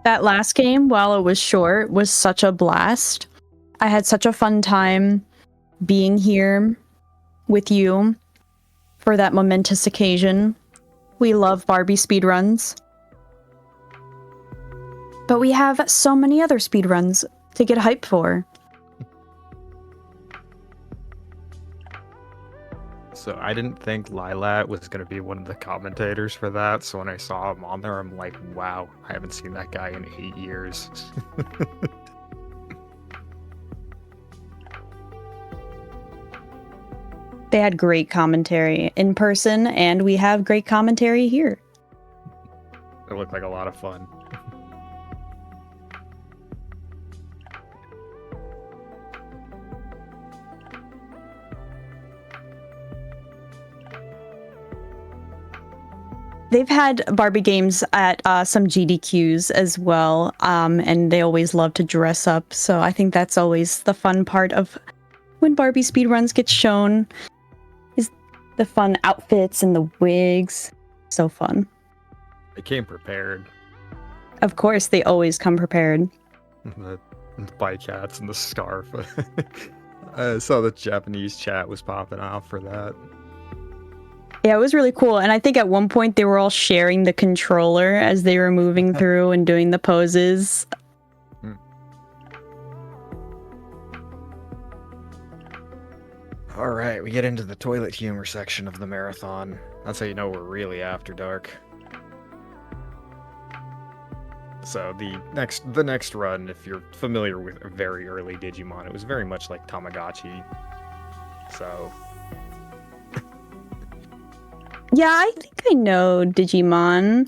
That last game, while it was short, was such a blast. I had such a fun time being here with you for that momentous occasion. We love Barbie speedruns. But we have so many other speedruns to get hyped for. So I didn't think Lilat was going to be one of the commentators for that, so when I saw him on there, I'm like, wow, I haven't seen that guy in 8 years. They had great commentary in person, and we have great commentary here. It looked like a lot of fun. They've had Barbie games at some GDQs as well, and they always love to dress up, so I think that's always the fun part of when Barbie speedruns get shown, is the fun outfits and the wigs. So fun. They came prepared. Of course, they always come prepared. The bike hats and the scarf. I saw the Japanese chat was popping off for that. Yeah, it was really cool. And I think at one point they were all sharing the controller as they were moving through and doing the poses. All right, we get into the toilet humor section of the marathon. That's how you know we're really after dark. So the next run, if you're familiar with a very early Digimon, it was very much like Tamagotchi. So yeah, I think I know Digimon.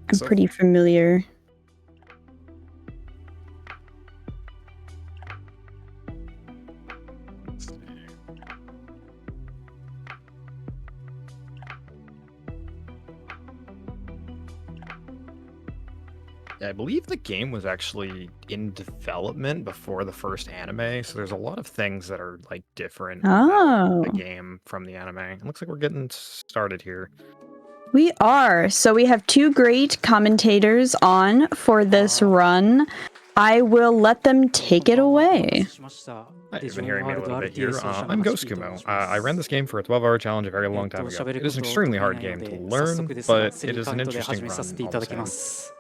I'm pretty familiar. I believe the game was actually in development before the first anime, so there's a lot of things that are like different about the game from the anime. It looks like we're getting started here. We are. So we have two great commentators on for this run. I will let them take it away. Hi, you've been hearing me a little bit here. I'm GhostKumo. I ran this game for a 12-hour challenge a very long time ago. It is an extremely hard game to learn, but it is an interesting run all the same.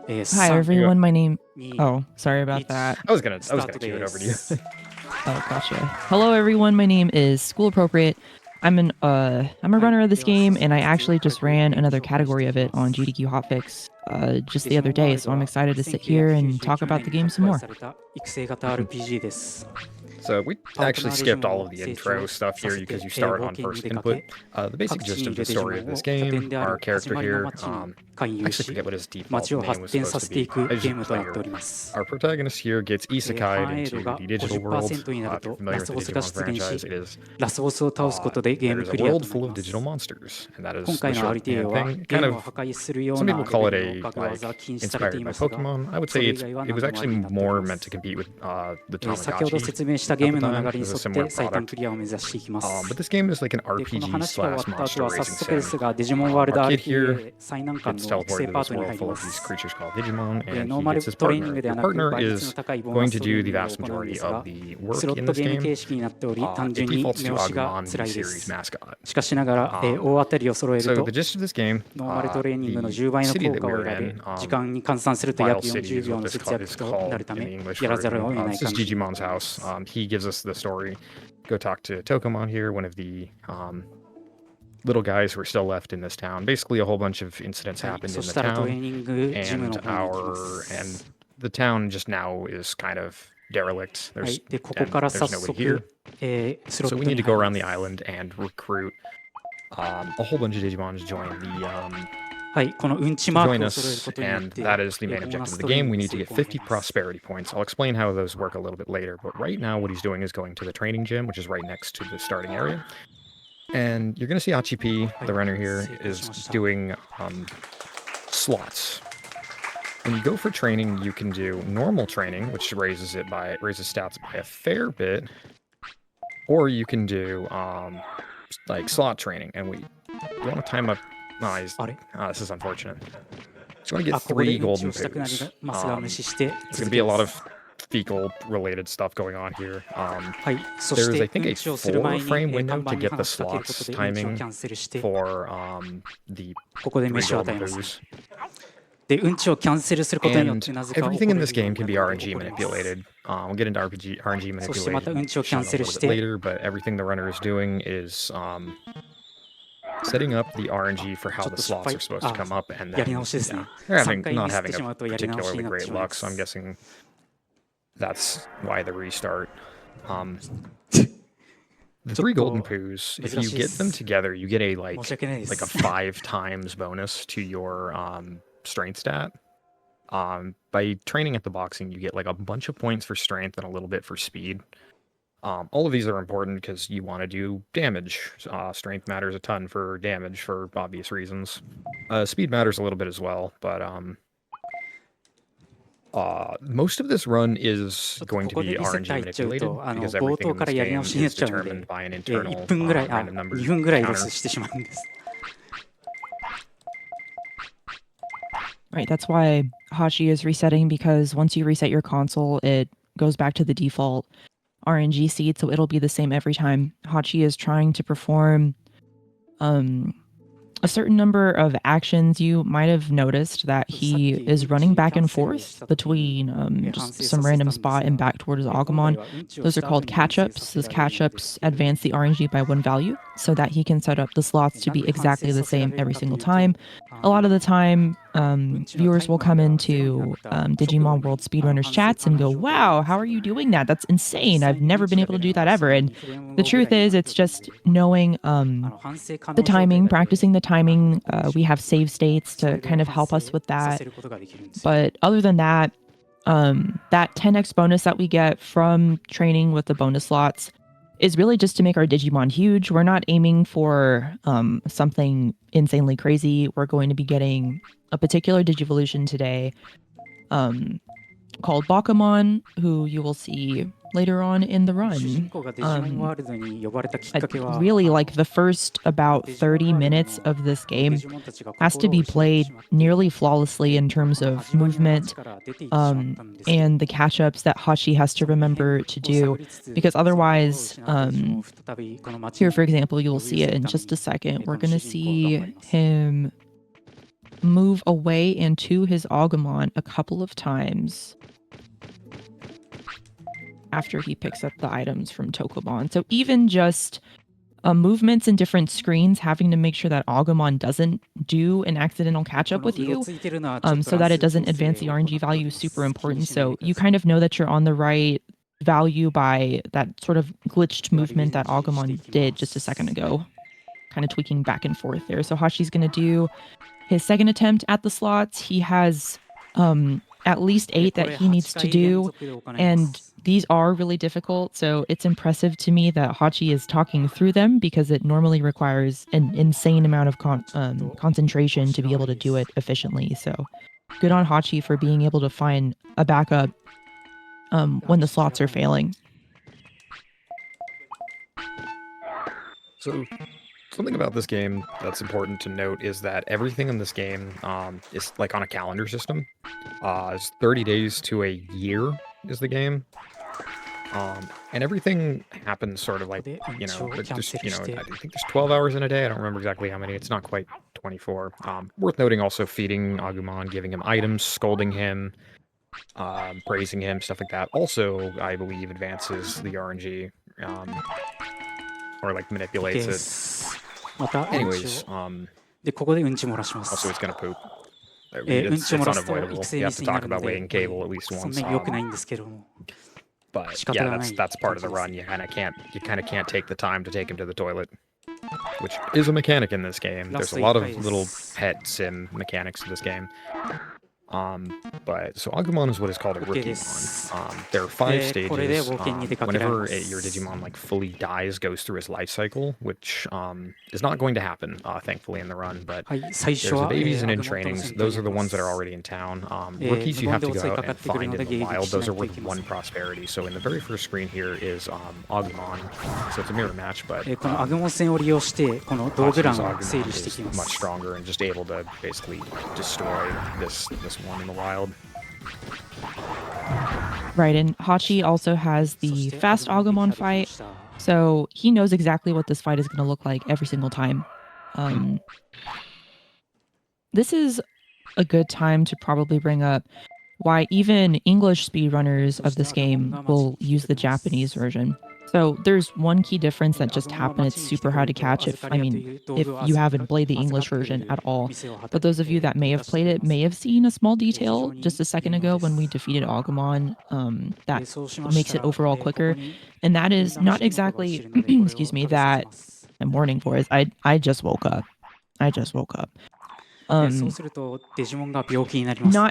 Hi everyone, my name... Oh, sorry about that. I was gonna cue it over to you. Oh, gotcha. Hello everyone, my name is School Appropriate. I'm a runner of this game, and I actually just ran another category of it on GDQ Hotfix just the other day, so I'm excited to sit here and talk about the game some more. So we actually skipped all of the intro stuff here because you start on first input. The basic gist of the story of this game, our character here, I actually forget what his default name was supposed to be. Our protagonist here gets isekai'd into the digital world. If you're familiar with the Digimon franchise, it is there's a world full of digital monsters, and that is the short thing. Kind of, some people call it a like inspired by Pokemon. I would say it was actually more meant to compete with the Tamagotchi. But this game is like an RPG slash monster racing sim. Our kid here gets teleported to this world full of these creatures called Digimon, and he gets his partner. Your partner is going to do the vast majority of the work in this game. It defaults to Agumon, the series mascot. So the gist of this game, the city that we're in, Wild City is what this is called in the English version. This is Digimon's house. He gives us the story. Go talk to Tokomon here, one of the little guys who are still left in this town. Basically, a whole bunch of incidents happened in the town, and the town just now is kind of derelict. There's nobody here. So we need to go around the island and recruit a whole bunch of Digimon to join us, and that is the main objective of the game. We need to get 50 prosperity points. I'll explain how those work a little bit later, but right now what he's doing is going to the training gym, which is right next to the starting area. And you're going to see Hachipi, the runner here, is doing slots. When you go for training, you can do normal training, which raises stats by a fair bit, or you can do like slot training, and you want to time up. This is unfortunate. So I get 3 golden poos. There's going to be a lot of fecal-related stuff going on here. There's, I think, a 4-frame window to get the slots timing for the 3 golden poos. And everything in this game can be RNG manipulated. We'll get into RNG manipulation a little bit later, but everything the runner is doing is setting up the RNG for how the slots are supposed to come up, and then they're not having a particularly great luck, so I'm guessing that's why the restart. The 3 golden poos, if you get them together, you get a like a 5 times bonus to your strength stat. By training at the boxing, you get like a bunch of points for strength and a little bit for speed. All of these are important because you want to do damage. Strength matters a ton for damage for obvious reasons. Speed matters a little bit as well, but most of this run is going to be RNG manipulated because everything in this game is determined by an internal random number counter. Right, that's why Hachi is resetting, because once you reset your console, it goes back to the default RNG seed, so it'll be the same every time. Hachi is trying to perform a certain number of actions. You might have noticed that he is running back and forth between just some random spot and back towards Agumon. Those are called catch-ups. Those catch-ups advance the RNG by 1 value so that he can set up the slots to be exactly the same every single time. A lot of the time, viewers will come into Digimon World Speedrunners chats and go, wow, how are you doing that? That's insane. I've never been able to do that ever. And the truth is, it's just knowing the timing, practicing the timing. We have save states to kind of help us with that. But other than that, that 10x bonus that we get from training with the bonus slots is really just to make our Digimon huge. We're not aiming for something insanely crazy. We're going to be getting a particular Digivolution today called Bakumon, who you will see later on in the run. Really, like the first about 30 minutes of this game has to be played nearly flawlessly in terms of movement and the catch-ups that Hachi has to remember to do, because otherwise, here for example, you'll see it in just a second. We're going to see him move away into his Agumon a couple of times after he picks up the items from Tokobon. So even just movements in different screens, having to make sure that Agumon doesn't do an accidental catch-up with you, so that it doesn't advance the RNG value, is super important. So you kind of know that you're on the right value by that sort of glitched movement that Agumon did just a second ago, kind of tweaking back and forth there. So Hachi's going to do his second attempt at the slots. He has at least 8 that he needs to do, and these are really difficult, so it's impressive to me that Hachi is talking through them, because it normally requires an insane amount of concentration to be able to do it efficiently. So good on Hachi for being able to find a backup when the slots are failing. So something about this game that's important to note is that everything in this game is like on a calendar system. It's 30 days to a year is the game. And everything happens sort of like, I think there's 12 hours in a day. I don't remember exactly how many. It's not quite 24. Worth noting also feeding Agumon, giving him items, scolding him, praising him, stuff like that. Also, I believe, advances the RNG, or like manipulates it. Anyways, also it's gonna poop. It's unavoidable. You have to talk about weighing cable at least once. But yeah, that's part of the run. You kind of can't take the time to take him to the toilet, which is a mechanic in this game. There's a lot of little pet sim mechanics in this game. But so Agumon is what is called a Rookimon. There are 5 stages. Whenever your Digimon like fully dies, goes through his life cycle, which is not going to happen, thankfully, in the run. But there's the babies and in trainings. Those are the ones that are already in town. Rookies you have to go out and find in the wild. Those are worth 1 prosperity. So in the very first screen here is Agumon. So it's a mirror match, but is much stronger and just able to basically destroy this one in the wild. Right, and Hachi also has the fast Agumon fight, so he knows exactly what this fight is going to look like every single time. This is a good time to probably bring up why even English speedrunners of this game will use the Japanese version. So there's one key difference that just happened. It's super hard to catch if you haven't played the English version at all. But those of you that may have played it may have seen a small detail just a second ago when we defeated Agumon that makes it overall quicker. And that is not exactly, excuse me, that I'm warning for is I just woke up. Not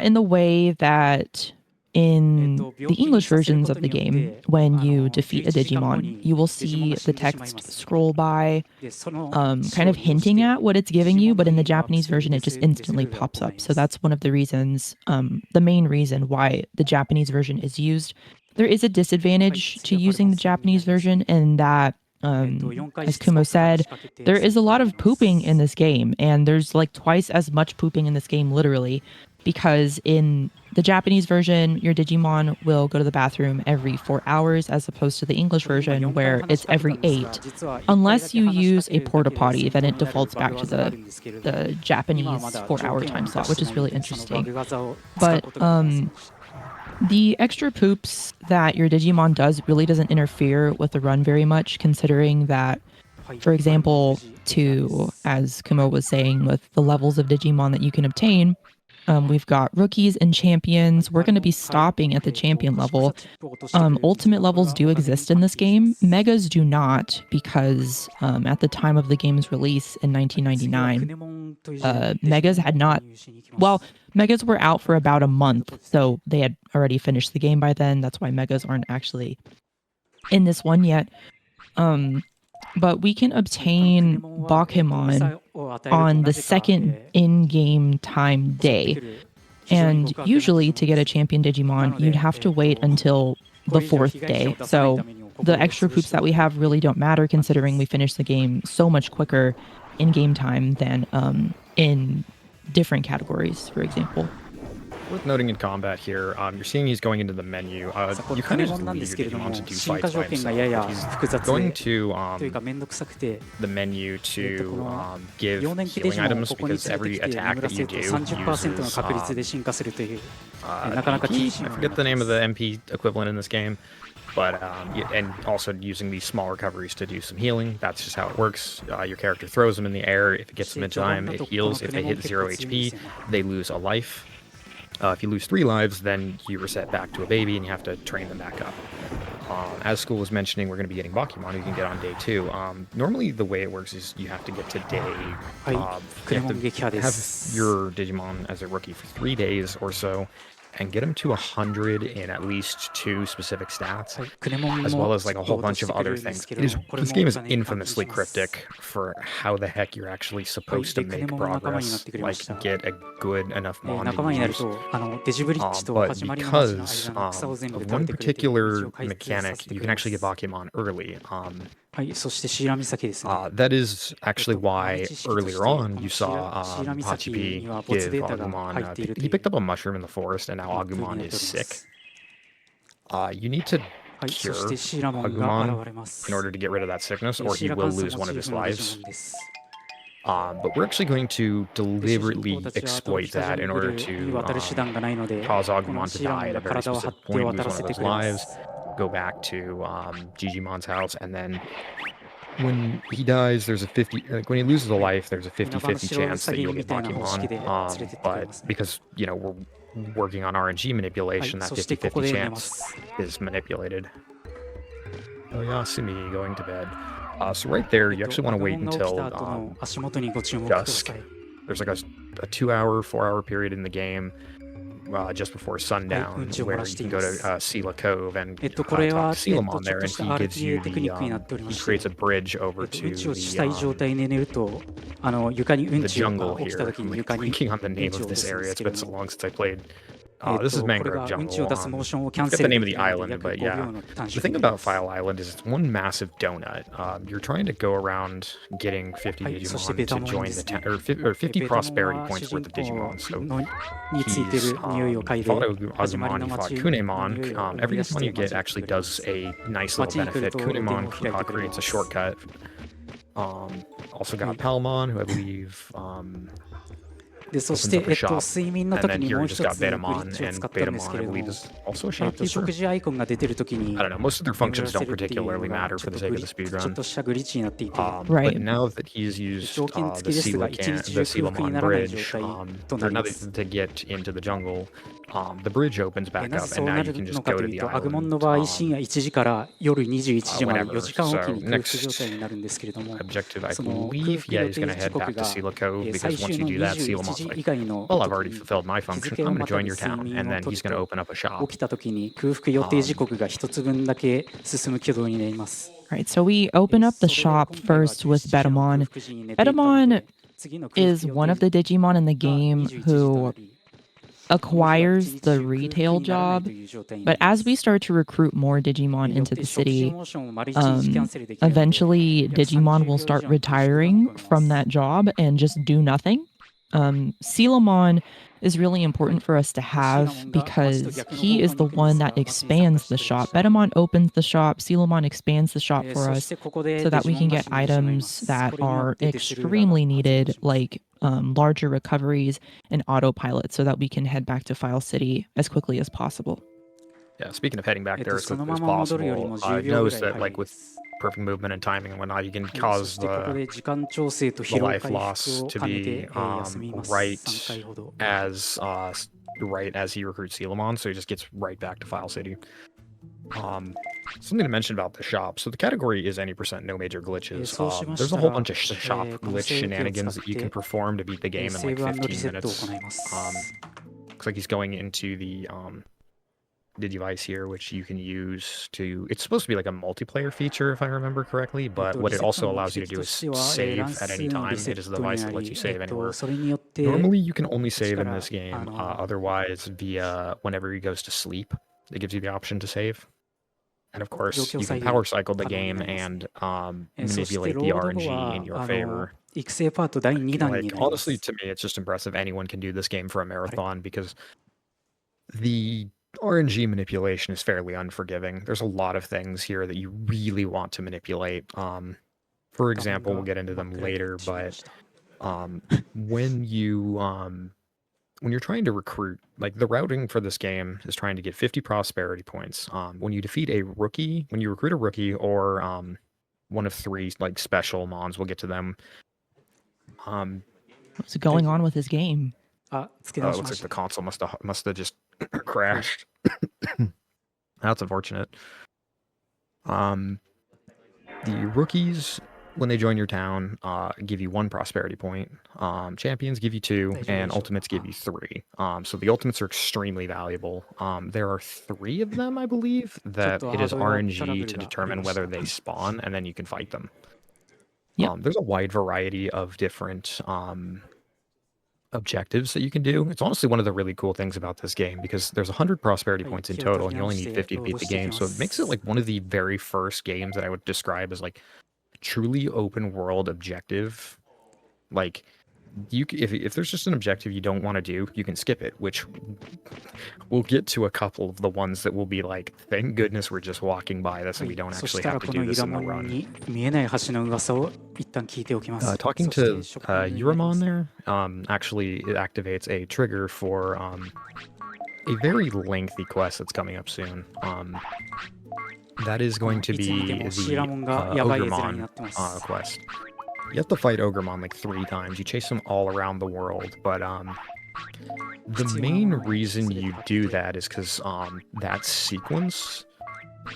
in the way that in the English versions of the game, when you defeat a Digimon, you will see the text scroll by, kind of hinting at what it's giving you, but in the Japanese version, it just instantly pops up. So that's one of the reasons, the main reason why the Japanese version is used. There is a disadvantage to using the Japanese version in that, as Kumo said, there is a lot of pooping in this game, and there's like twice as much pooping in this game, literally, because in the Japanese version, your Digimon will go to the bathroom every 4 hours, as opposed to the English version, where it's every 8. Unless you use a porta potty, then it defaults back to the Japanese 4-hour time slot, which is really interesting. But the extra poops that your Digimon does really doesn't interfere with the run very much, considering that, for example, as Kumo was saying, with the levels of Digimon that you can obtain, we've got rookies and champions. We're going to be stopping at the champion level. Ultimate levels do exist in this game. Megas do not, because at the time of the game's release in 1999, Megas had not... Well, Megas were out for about a month, so they had already finished the game by then. That's why Megas aren't actually in this one yet. But we can obtain Bakemon on the second in-game time day. And usually to get a champion Digimon, you'd have to wait until the 4th day. So the extra poops that we have really don't matter, considering we finish the game so much quicker in game time than in different categories, for example. Worth noting in combat here, you're seeing he's going into the menu. You kind of just leave your Digimon to do fights by himself. He's going to the menu to give healing items, because every attack that you do uses MP. I forget the name of the MP equivalent in this game, but and also using these small recoveries to do some healing. That's just how it works. Your character throws them in the air. If it gets them in time, it heals. If they hit 0 HP, they lose a life. If you lose 3 lives, then you reset back to a baby and you have to train them back up. As School was mentioning, we're going to be getting Bakemon you can get on day 2. Normally the way it works is you have to get to day... you have to have your Digimon as a rookie for 3 days or so, and get them to 100 in at least 2 specific stats, as well as like a whole bunch of other things. This game is infamously cryptic for how the heck you're actually supposed to make progress, like get a good enough mon to use. But because of one particular mechanic, you can actually get Bakemon early. That is actually why earlier on you saw Ha Chi Pii give Agumon. He picked up a mushroom in the forest, and now Agumon is sick. You need to cure Agumon in order to get rid of that sickness, or he will lose one of his lives. But we're actually going to deliberately exploit that in order to cause Agumon to die at a very specific point, lose one of his lives, go back to Gigimon's house, and then when he dies, there's a 50... Like, when he loses a life, there's a 50-50 chance that you'll get Bakemon. But because, you know, we're working on RNG manipulation, that 50-50 chance is manipulated. Oh, Yasumi going to bed. So right there, you actually want to wait until dusk. There's like a 2-hour, 4-hour period in the game just before sundown, where you can go to Sela Cove and talk to これは、 Selamon ちょ there, っと and した he gives you RTA テクニックになっておりま he して、 creates a bridge over うん to ちをしたい状 the 態で寝ると、床にうん the ちが jungle 起きた here. 時 I'm に like 床に blanking on the うん name ちを of 落と this すんで area. す It's け been ど so も、 long since I played. This is これ Mangrove がうんち Jungle. を出すモーションをキ I ャン forget セ the ル name で of き the るので island, 約 but 5 yeah. 秒の短 The 縮 thing になりま about す。 File Island is it's one massive donut. You're trying to go around getting 50はい、そして Digimon ベタ to モン join で the すね。 or 50ベタモン prosperity は points 主 worth 人 of 公 Digimon. So のについて he's る匂いを嗅い fought で、始まり Agumon, の he fought 街の匂 Kunemon. いを Every 出し Digimon て you 街 get を actually 作れます does a nice little 街に来る benefit. と電を Kunemon 開いてくれま creates a す。 shortcut. Also は got い。 Palmon, who I believe で、そ opens して、 up a shop. 睡眠の And 時 then に here もう you just 一 got つグリッ Betamon, チを and 使ったんです Betamon, け I れど believe, も、 is also a shopkeeper. 食事アイコンが出てる時に I don't know. Most of their 眠 functions らせ don't るっていうの particularly が matter ち for ょっ the と sake of the ちょっ speedrun. としたグリッチになっていて、 But Right. now that he's used 条件 the 付きですが、 Selamon, 一日 the 中空腹に Selamon ならない状 bridge, 態と or なり now ま that す。 to get into the jungle, the bridge opens back なぜ up, そ and う now な you る can の just か go と to いう the と、アグモン island の場合、深夜1時から夜21時まで whenever. 4時間おき So に空腹状態になるんですけれども、 objective, I その空 believe, 腹 yeah, 予 he's 定 gonna 時 head 刻 back to が Sela Cove 最 because 終 once you の do that, 21 Selamon's 時 like, 以外の well, I've 時 already に fulfilled my 日 function. 付を I'm gonna また join ぐ your 睡 town, 眠 and を then と he's る gonna と、 open up a shop. 起きた時に空腹予定時刻が一つ分だけ進む挙動になります。 Right, so we open up the それで shop 今回は first with 17時の空 Betamon. 腹時に寝ていたの Betamon で、次の空腹 is 予 one of 定 the Digimon in the が game 21時とな who り、この日は一 acquires 日 the 中空腹 retail にならない job, という状態にな but りま as we す。 start to recruit more Digimon よっ into て the 食事 city, モーションを丸1日キャンセルできるので、 eventually 約 Digimon 30 will 秒以 start 上の短縮が見 retiring 込めま from す。 that job and just do nothing. Selamon is really important for us to シラ have モンが街と because 逆の he 方 is 向 the に行くん one です that が、街に参加 expands し the てくれま shop. した。 Betamon opens the shop, Selamon expands the shop for そ us してここで so デ that ジ we モ can ンが get 侵入してしまいま items す。 that これによっ are てデスルーラが extremely 発動 needed, します。 like larger recoveries and autopilot, so that we can head back to File City as quickly as possible. Yeah, speaking of heading back there as その quickly ま as ま戻るよりも possible, 10秒ぐ knows らい that 早い like で with す。 perfect movement and timing and whatnot, you can そ cause してここ the で時間調整と the 疲労 life 回復 loss を to 兼ね be て休みます。 right 3回ほど。 as right as he recruits Selamon, so he just gets right back to File City. Something to mention about the shop. So the category is any percent, no major glitches. There's a whole bunch of shop glitch shenanigans that you can perform to beat the game in セー like ブ&リ 15 セットを minutes. 行います。 Looks like he's going into the Digivice here, which you can use to. It's supposed to be like a multiplayer feature, if I remember correctly. But what it also allows you to do is save at any time. It is a device that lets you save anywhere. それによって Normally, you can only save in this game. Otherwise, via whenever he goes to sleep, it gives you the option to save. And of course, you can power cycle the game and そして manipulate ロ the ード後 RNG は in your favor. 育成パート第2弾に Like なります。 honestly, to me, it's just impressive anyone can do this game for a marathon because the RNG manipulation is fairly unforgiving. There's a lot of things here that you really want to manipulate. For example, we'll get into them later, but when you're trying to recruit, like the routing for this game is trying to get 50 prosperity points. When you defeat a rookie, when you recruit a rookie or one of 3 like special mons, we'll get to them. What's going on with his game? あ、付け Oh, 直 it し looks ま like し the た。 console must have just crashed. That's unfortunate. The rookies, when they join your town, give you 1 prosperity point. Champions give you 2, and ultimates give you 3. So the ultimates are extremely valuable. There are 3 of them, I believe, that it is RNG to determine whether they spawn, and then you can fight them. Yep. There's a wide variety of different objectives that you can do. It's honestly one of the really cool things about this game because there's 100 prosperity points in total and you only need 50 to beat the game. So it makes it like one of the very first games that I would describe as like truly open world objective. Like if there's just an objective you don't want to do, you can skip it, which we'll get to a couple of the ones that will be like, thank goodness we're just walking by this and we don't そし actually たら have to こ do の this ユラ in the モン run. に見えない橋の噂を一旦聞いておきます。 Talking そして to 職人の上になりま Uramon す。 there, actually it activates a trigger for a very lengthy quest that's coming up soon. That is going to いつ見て be も the シラモンがやばい絵面にな Ogremon ってます。 quest. You have to fight Ogremon like 3 times. You chase them all around the world, but the main reason you do that is because that sequence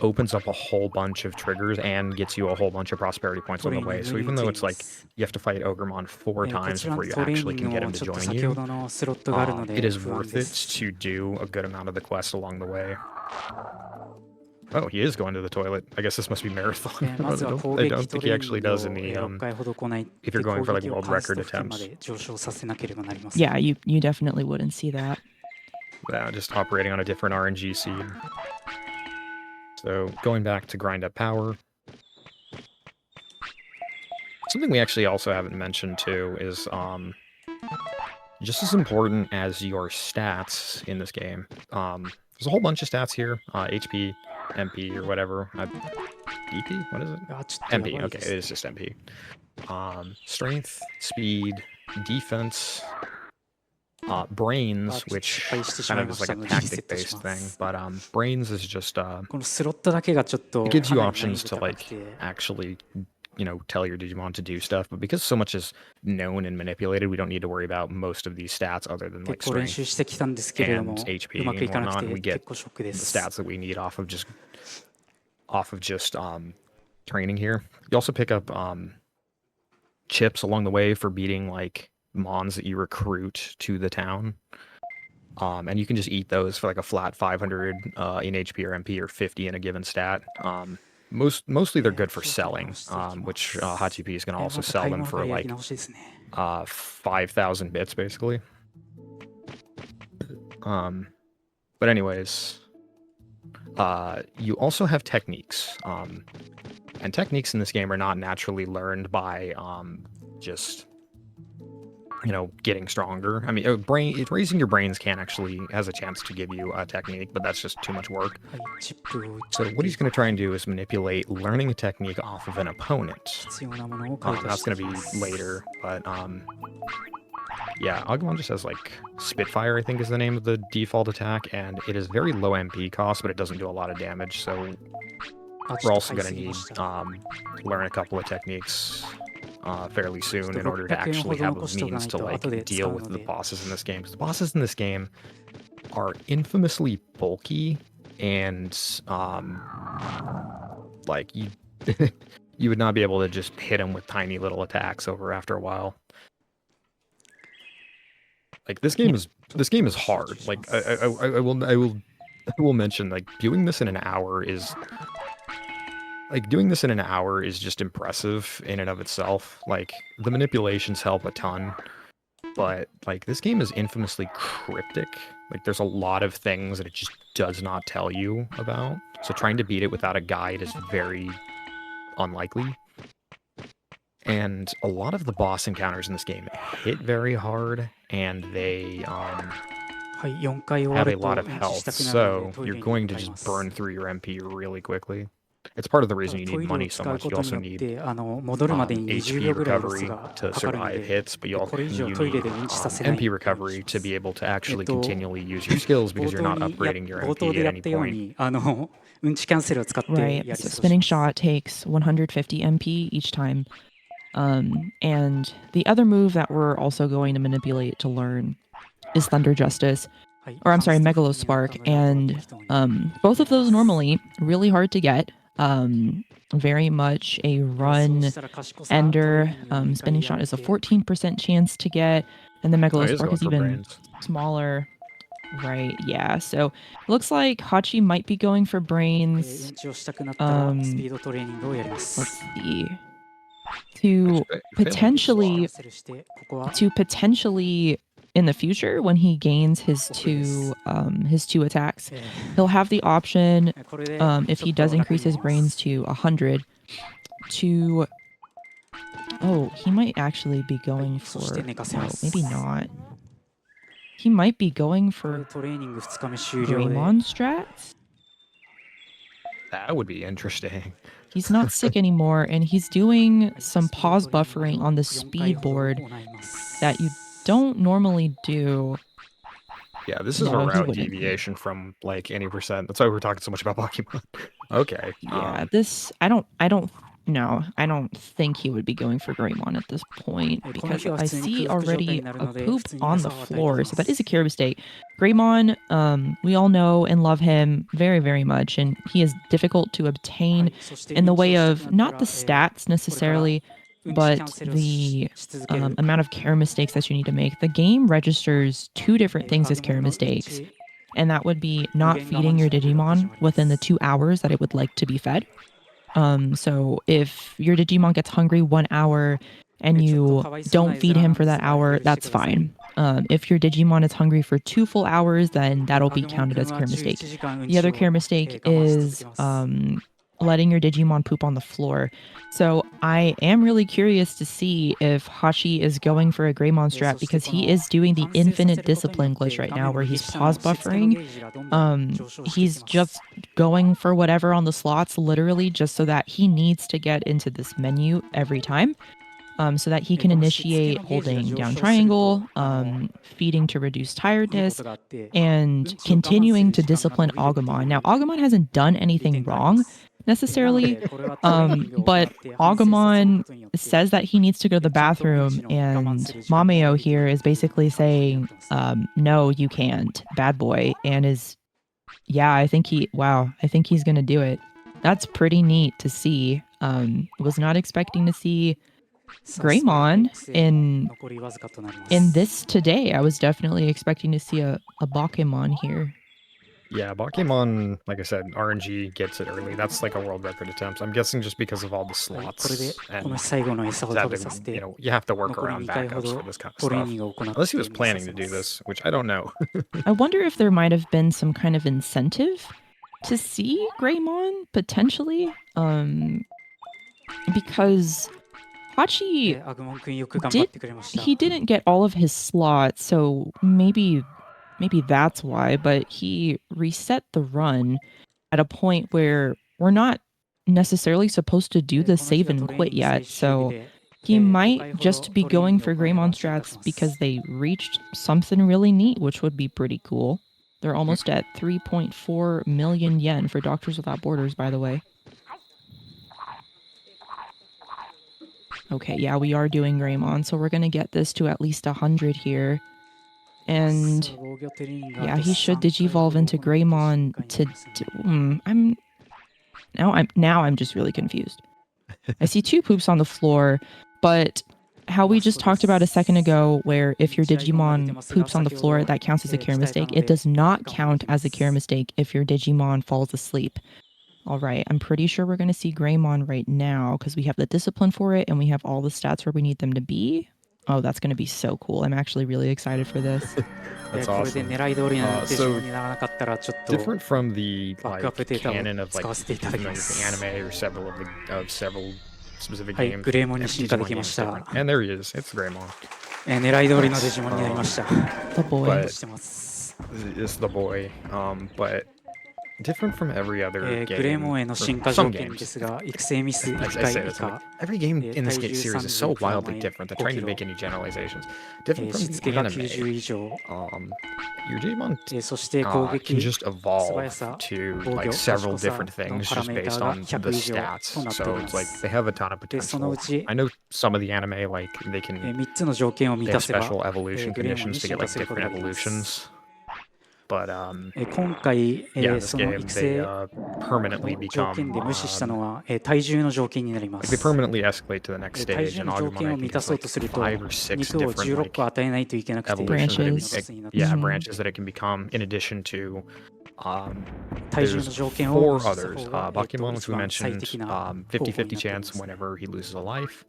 opens up a whole bunch of triggers and gets you a whole bunch of prosperity points on the way. So even though it's like you have to fight Ogremon 4 times before you actually can get him to join you, it is worth it to do a good amount of the quest along the way. Oh, he is going to the toilet. I guess this must be marathon. I don't think he actually does in the if you're going for like world record attempts. Yeah, you definitely wouldn't see that. Yeah, just operating on a different RNG seed. So going back to grind up power. Something we actually also haven't mentioned too is just as important as your stats in this game. There's a whole bunch of stats here. HP, MP, or whatever. BP? What is it? MP. Okay, it is just MP. Strength, speed, defense, brains, which kind of is like a tactic-based thing, but brains is just it gives you options to like actually, you know, tell your Digimon to do stuff. But because so much is known and manipulated, we don't need to worry about most of these stats other than like strength and HP and whatnot. And we get the stats that we need off of just training here. You also pick up chips along the way for beating like mons that you recruit to the town. And you can just eat those for like a flat 500 in HP or MP or 50 in a given stat. Mostly they're good for selling, which Hachipi is going to also sell them for like 5,000 bits basically. But anyways, you also have techniques. And techniques in this game are not naturally learned by just, you know, getting stronger. I mean, raising your brains has a chance to give you a technique, but that's just too much work. So what he's going to try and do is manipulate learning a technique off of an opponent. That's going to be later, but yeah, Agumon just has like Spitfire, I think is the name of the default attack, and it is very low MP cost, but it doesn't do a lot of damage, so we're also going to need to learn a couple of techniques fairly soon in order to actually have a means to like deal with the bosses in this game. Because the bosses in this game are infamously bulky and like you you would not be able to just hit them with tiny little attacks after a while. Like this game is hard. Like I will mention, like doing this in an hour is just impressive in and of itself. Like the manipulations help a ton, but like this game is infamously cryptic. Like there's a lot of things that it just does not tell you about. So trying to beat it without a guide is very unlikely. And a lot of the boss encounters in this game hit very hard, and they have a lot of health, so you're going to just burn through your MP really quickly. It's part of the reason you need money so much. You also need HP recovery to survive hits, but you need MP recovery to be able to actually continually use your skills because you're not upgrading your MP at any point. Right, so spinning shot takes 150 MP each time. And the other move that we're also going to manipulate to learn is Thunder Justice, or I'm sorry, Megalo Spark, and both of those normally really hard to get. Very much a run ender. Spinning shot is a 14% chance to get, and the Megalo Spark is even smaller. Right, yeah. So it looks like Hachi might be going for brains. Let's see. To potentially in the future, when he gains his two attacks, he'll have the option, if he does increase his brains to 100, to he might actually be going for, no, maybe not. He might be going for Greymon strats. That would be interesting. He's not sick anymore, and he's doing some pause buffering on the speed board that you don't normally do. Yeah, this is a route deviation from like any percent. That's why we're talking so much about Pokemon. Okay. Yeah, this I don't think he would be going for Greymon at this point, because I see already a poop on the floor, so that is a Kirby state. Greymon, we all know and love him very, very much, and he is difficult to obtain in the way of not the stats necessarily, but the amount of care mistakes that you need to make. The game registers two different things as care mistakes, and that would be not feeding your Digimon within the 2 hours that it would like to be fed. So if your Digimon gets hungry 1 hour and you don't feed him for that hour, that's fine. If your Digimon is hungry for 2 full hours, then that'll be counted as care mistake. The other care mistake is letting your Digimon poop on the floor. So I am really curious to see if Hachi is going for a Greymon strat, because he is doing the infinite discipline glitch right now where he's pause buffering. He's just going for whatever on the slots, literally just so that he needs to get into this menu every time. So that he can initiate holding down triangle, feeding to reduce tiredness, and continuing to discipline Agumon. Now, Agumon hasn't done anything wrong necessarily, but Agumon says that he needs to go to the bathroom, and Mameo here is basically saying, no, you can't, bad boy, and I think he's gonna do it. That's pretty neat to see. Was not expecting to see Greymon in this today. I was definitely expecting to see a Bakemon here. Yeah, Bakemon, like I said, RNG gets it early. That's like a world record attempt. I'm guessing just because of all the slots and you have to work around backups for this kind of stuff. Unless he was planning to do this, which I don't know. I wonder if there might have been some kind of incentive to see Greymon potentially, because Hachi didn't get all of his slots, so maybe that's why, but he reset the run at a point where we're not necessarily supposed to do the save and quit yet, so he might just be going for Greymon strats because they reached something really neat, which would be pretty cool. They're almost at 3.4 million yen for Doctors Without Borders, by the way. Okay, yeah, we are doing Greymon, so we're going to get this to at least 100 here. And yeah, he should digivolve into Greymon I'm just really confused. I see 2 poops on the floor, but how we just talked about a second ago, where if your Digimon poops on the floor, that counts as a care mistake. It does not count as a care mistake if your Digimon falls asleep. All right, I'm pretty sure we're going to see Greymon right now because we have the discipline for it and we have all the stats where we need them to be. Oh, that's going to be so cool. I'm actually really excited for this. That's awesome. So different from the canon of the anime or several specific games. And there he is. It's Greymon. The boy. It's the boy. But different from every other game, some games. I say this, every game in this series is so wildly different. They're trying to make any generalizations. Different from the anime, your Digimon can just evolve to like several different things just based on the stats. So it's like they have a ton of potential. I know some of the anime, like they have special evolution conditions to get like different evolutions. But this game, they permanently become they permanently escalate to the next stage, and Agumon has like 5 or 6 different branches that it can become, in addition to there's 4 others. Bakemon, which we mentioned, 50-50 chance whenever he loses a life.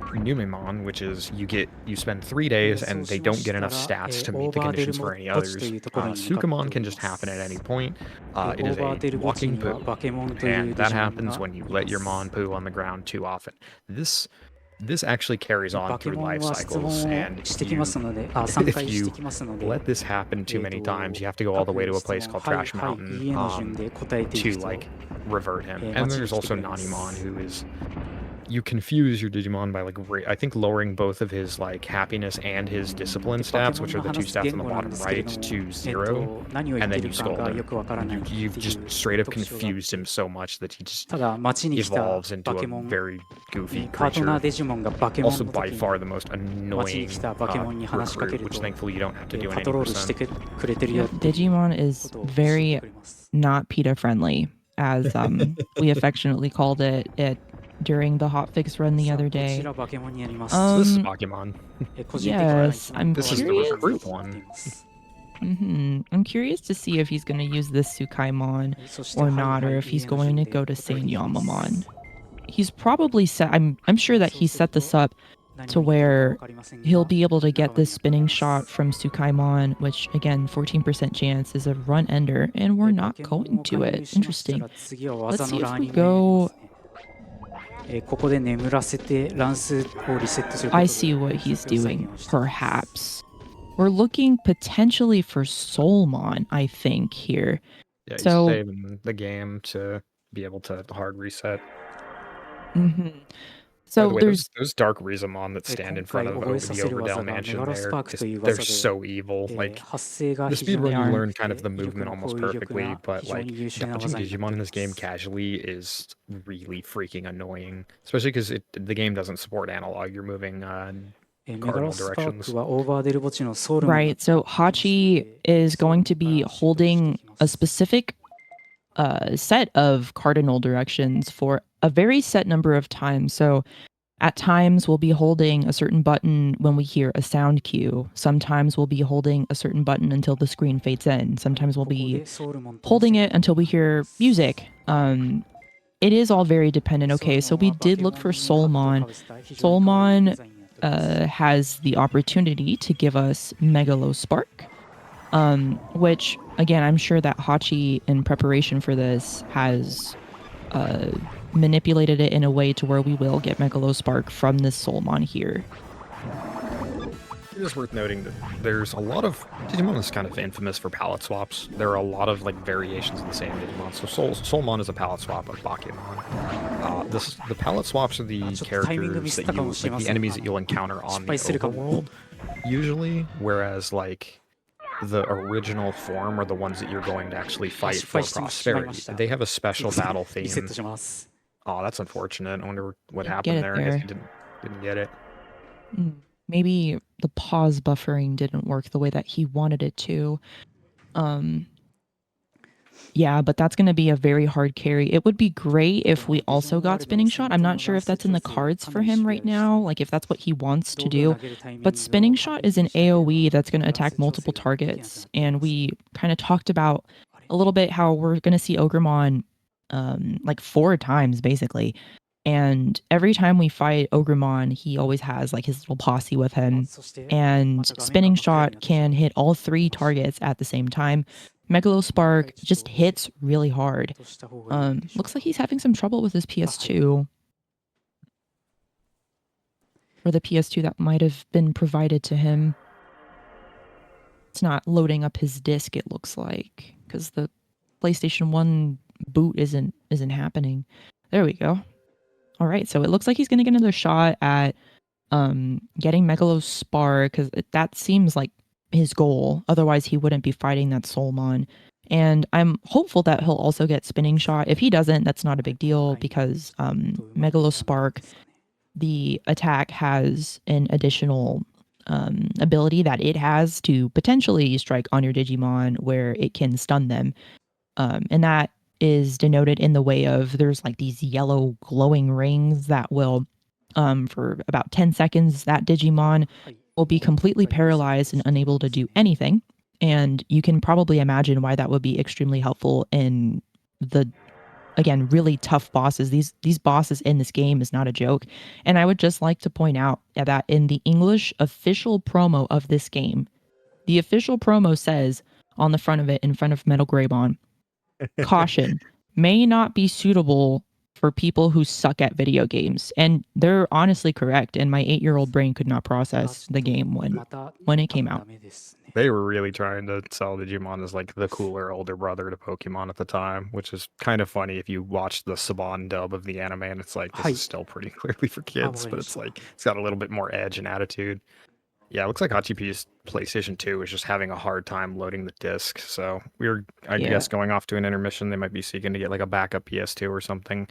Numemon, which is you spend 3 days and they don't get enough stats to meet the conditions for any others. Sukamon can just happen at any point. It is a walking poo, and that happens when you let your mon poo on the ground too often. This actually carries on through life cycles, and if you let this happen too many times, you have to go all the way to a place called Trash Mountain to like revert him. And there's also Nanimon, who is you confuse your Digimon by like I think lowering both of his like happiness and his discipline stats, which are the two stats on the bottom right, to 0, and then you scold him. You've just straight up confused him so much that he just ただ街に来た evolves バ into ケ a モン very goofy パートナー creature. デジモンがバケモン Also の by 時に far the most 街に annoying 来たバケモンに話しかけ recruit, る which と thankfully you don't have to do パトロールして any くれてるよっていう Digimon こ is とを教え very てくれます not PETA friendly, as we affectionately called it during the hotfix run the さあ other どち day. らバケモンになります So this is Um, Pokemon. 個人的には yes, 一番 I'm This is the 可愛い recruit と思って one. います I'm curious to see if he's going to use this Tsukaimon そして or はい not, はい or if he's EA の going 順 to で go to 答えていきます Sanyamamon. He's probably set. I'm sure that he set this up 何 to を言ってるか where 分かりませんが he'll be able to get 仲間に this なってい spinning ます shot from Tsukaimon, which again, 14% chance is a run ender, and we're バ not ケモン going を to 加 it. 入しました Interesting. ら次は Let's 技 see の if ラー we ニングになりま go. すねここで眠らせて乱数をリセットすること I で see what he's 再 doing. 現をしています Perhaps. We're looking potentially for Soulmon, I think, here. Yeah, he's So- saving the game to be able to hard reset. hmm By So the way, there's those dark Rizamon that stand in front of 今回覚えさせる the 技 Overdell が Mansion メガロ there, スパークという they're 技で so evil. Like 発生が the 非常に speedrun, you are. learn kind of the 威力 movement の almost 攻撃力 perfectly, な but 非常 like に優秀な dodging 技になってい Digimon in ま this game す casually is really freaking annoying, especially because the game doesn't support analog. You're moving メガロスパークはオーバーデル墓地のソウル right. So Hachi is going to be holding a specific set of cardinal directions for a very set number of times. So at times we'll be holding a certain button when we hear a sound cue. Sometimes we'll be holding a certain button until the screen fades in. Sometimes we'll be holding it until we hear music. It is all very dependent. Okay, so we did look for Soulmon. Soulmon has the opportunity to give us Megalo Spark, which again, I'm sure that Hachi, in preparation for this, has manipulated it in a way to where we will get Megalo Spark from this Soulmon here. It is worth noting that there's a lot of Digimon is kind of infamous for palette swaps. There are a lot of like variations of the same Digimon. So Soulmon is a palette swap of Bakemon. The palette swaps are the characters that you like the enemies that you'll encounter on the overworld usually, whereas like the original form are the ones that you're going to actually fight for prosperity. They have a special battle リセッ theme. トします Oh, that's unfortunate. I wonder what Get happened it there. I guess there. he didn't get it. Maybe the pause buffering didn't work the way that he wanted it to. Yeah, but that's going to be a very hard carry. It would be great if we also got spinning shot. I'm not sure if that's in the cards for him right now, like if that's what he wants to do. But spinning shot is an AoE that's going to attack multiple targets. And we kind of talked about a little bit how we're going to see Ogremon like 4 times basically. And every time we fight Ogremon, he always has like his little posse with him. And spinning shot can hit all 3 targets at the same time. Megalo Spark just hits really hard. Looks like he's having some trouble with his PS2. Or the PS2 that might have been provided to him. It's not loading up his disc, it looks like, because the PlayStation 1 boot isn't happening. There we go. All right, so it looks like he's going to get another shot at getting Megalo Spark, because that seems like his goal. Otherwise, he wouldn't be fighting that Soulmon. And I'm hopeful that he'll also get spinning shot. If he doesn't, that's not a big deal, because Megalo Spark, the attack has an additional ability that it has to potentially strike on your Digimon where it can stun them. And that is denoted in the way of there's like these yellow glowing rings that will, for about 10 seconds, that Digimon will be completely paralyzed and unable to do anything. And you can probably imagine why that would be extremely helpful in the, again, really tough bosses. These bosses in this game is not a joke. And I would just like to point out that in the English official promo of this game, the official promo says on the front of it, in front of Metal Greybon, caution, may not be suitable for people who suck at video games. And they're honestly correct. And my 8-year-old brain could not process the game when it came out. they were really trying to sell Digimon as like the cooler older brother to Pokemon at the time, which is kind of funny if you watch the Saban dub of the anime and it's like this is still pretty clearly for kids, but it's like it's got a little bit more edge and attitude. Yeah, it looks like HTP's PlayStation 2 is just having a hard time loading the disc. So I guess, going off to an intermission. They might be seeking to get like a backup PS2 or something.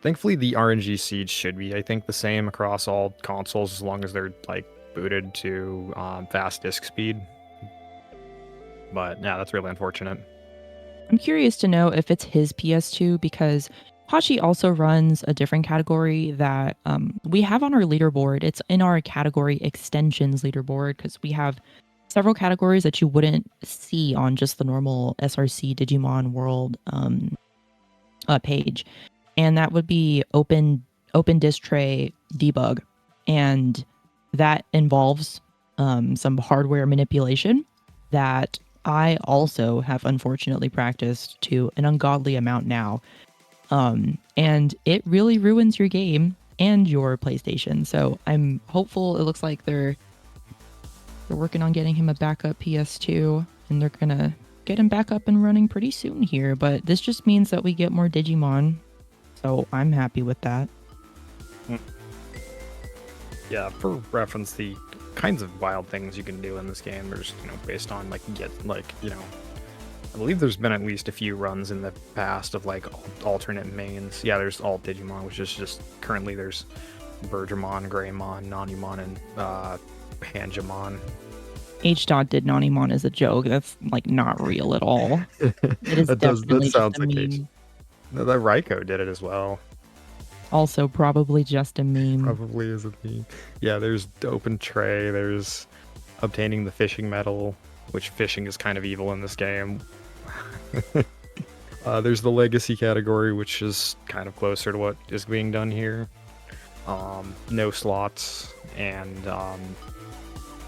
Thankfully, the RNG seeds should be, I think, the same across all consoles as long as they're like booted to fast disk speed. But yeah, that's really unfortunate. I'm curious to know if it's his PS2 because Hachi also runs a different category that we have on our leaderboard. It's in our category extensions leaderboard because we have several categories that you wouldn't see on just the normal SRC Digimon World page. And that would be open disk tray debug. And that involves some hardware manipulation that I also have unfortunately practiced to an ungodly amount now. And it really ruins your game and your PlayStation. So I'm hopeful. It looks like they're working on getting him a backup PS2 and they're gonna get him back up and running pretty soon here. But this just means that we get more Digimon. So I'm happy with that. Yeah, for reference, the kinds of wild things you can do in this game, there's, based on I believe there's been at least a few runs in the past of like alternate mains. Yeah, there's alt Digimon, which is just currently there's Bergermon, Greymon, Nanimon, and Panjamon. H. did Nanimon as a joke. That's like not real at all. It is definitely that sounds just a like meme. No, that Raiko did it as well. Also, probably just a meme. Probably is a meme. Yeah, there's open tray. There's obtaining the fishing medal, which fishing is kind of evil in this game. There's the legacy category, which is kind of closer to what is being done here. No slots, and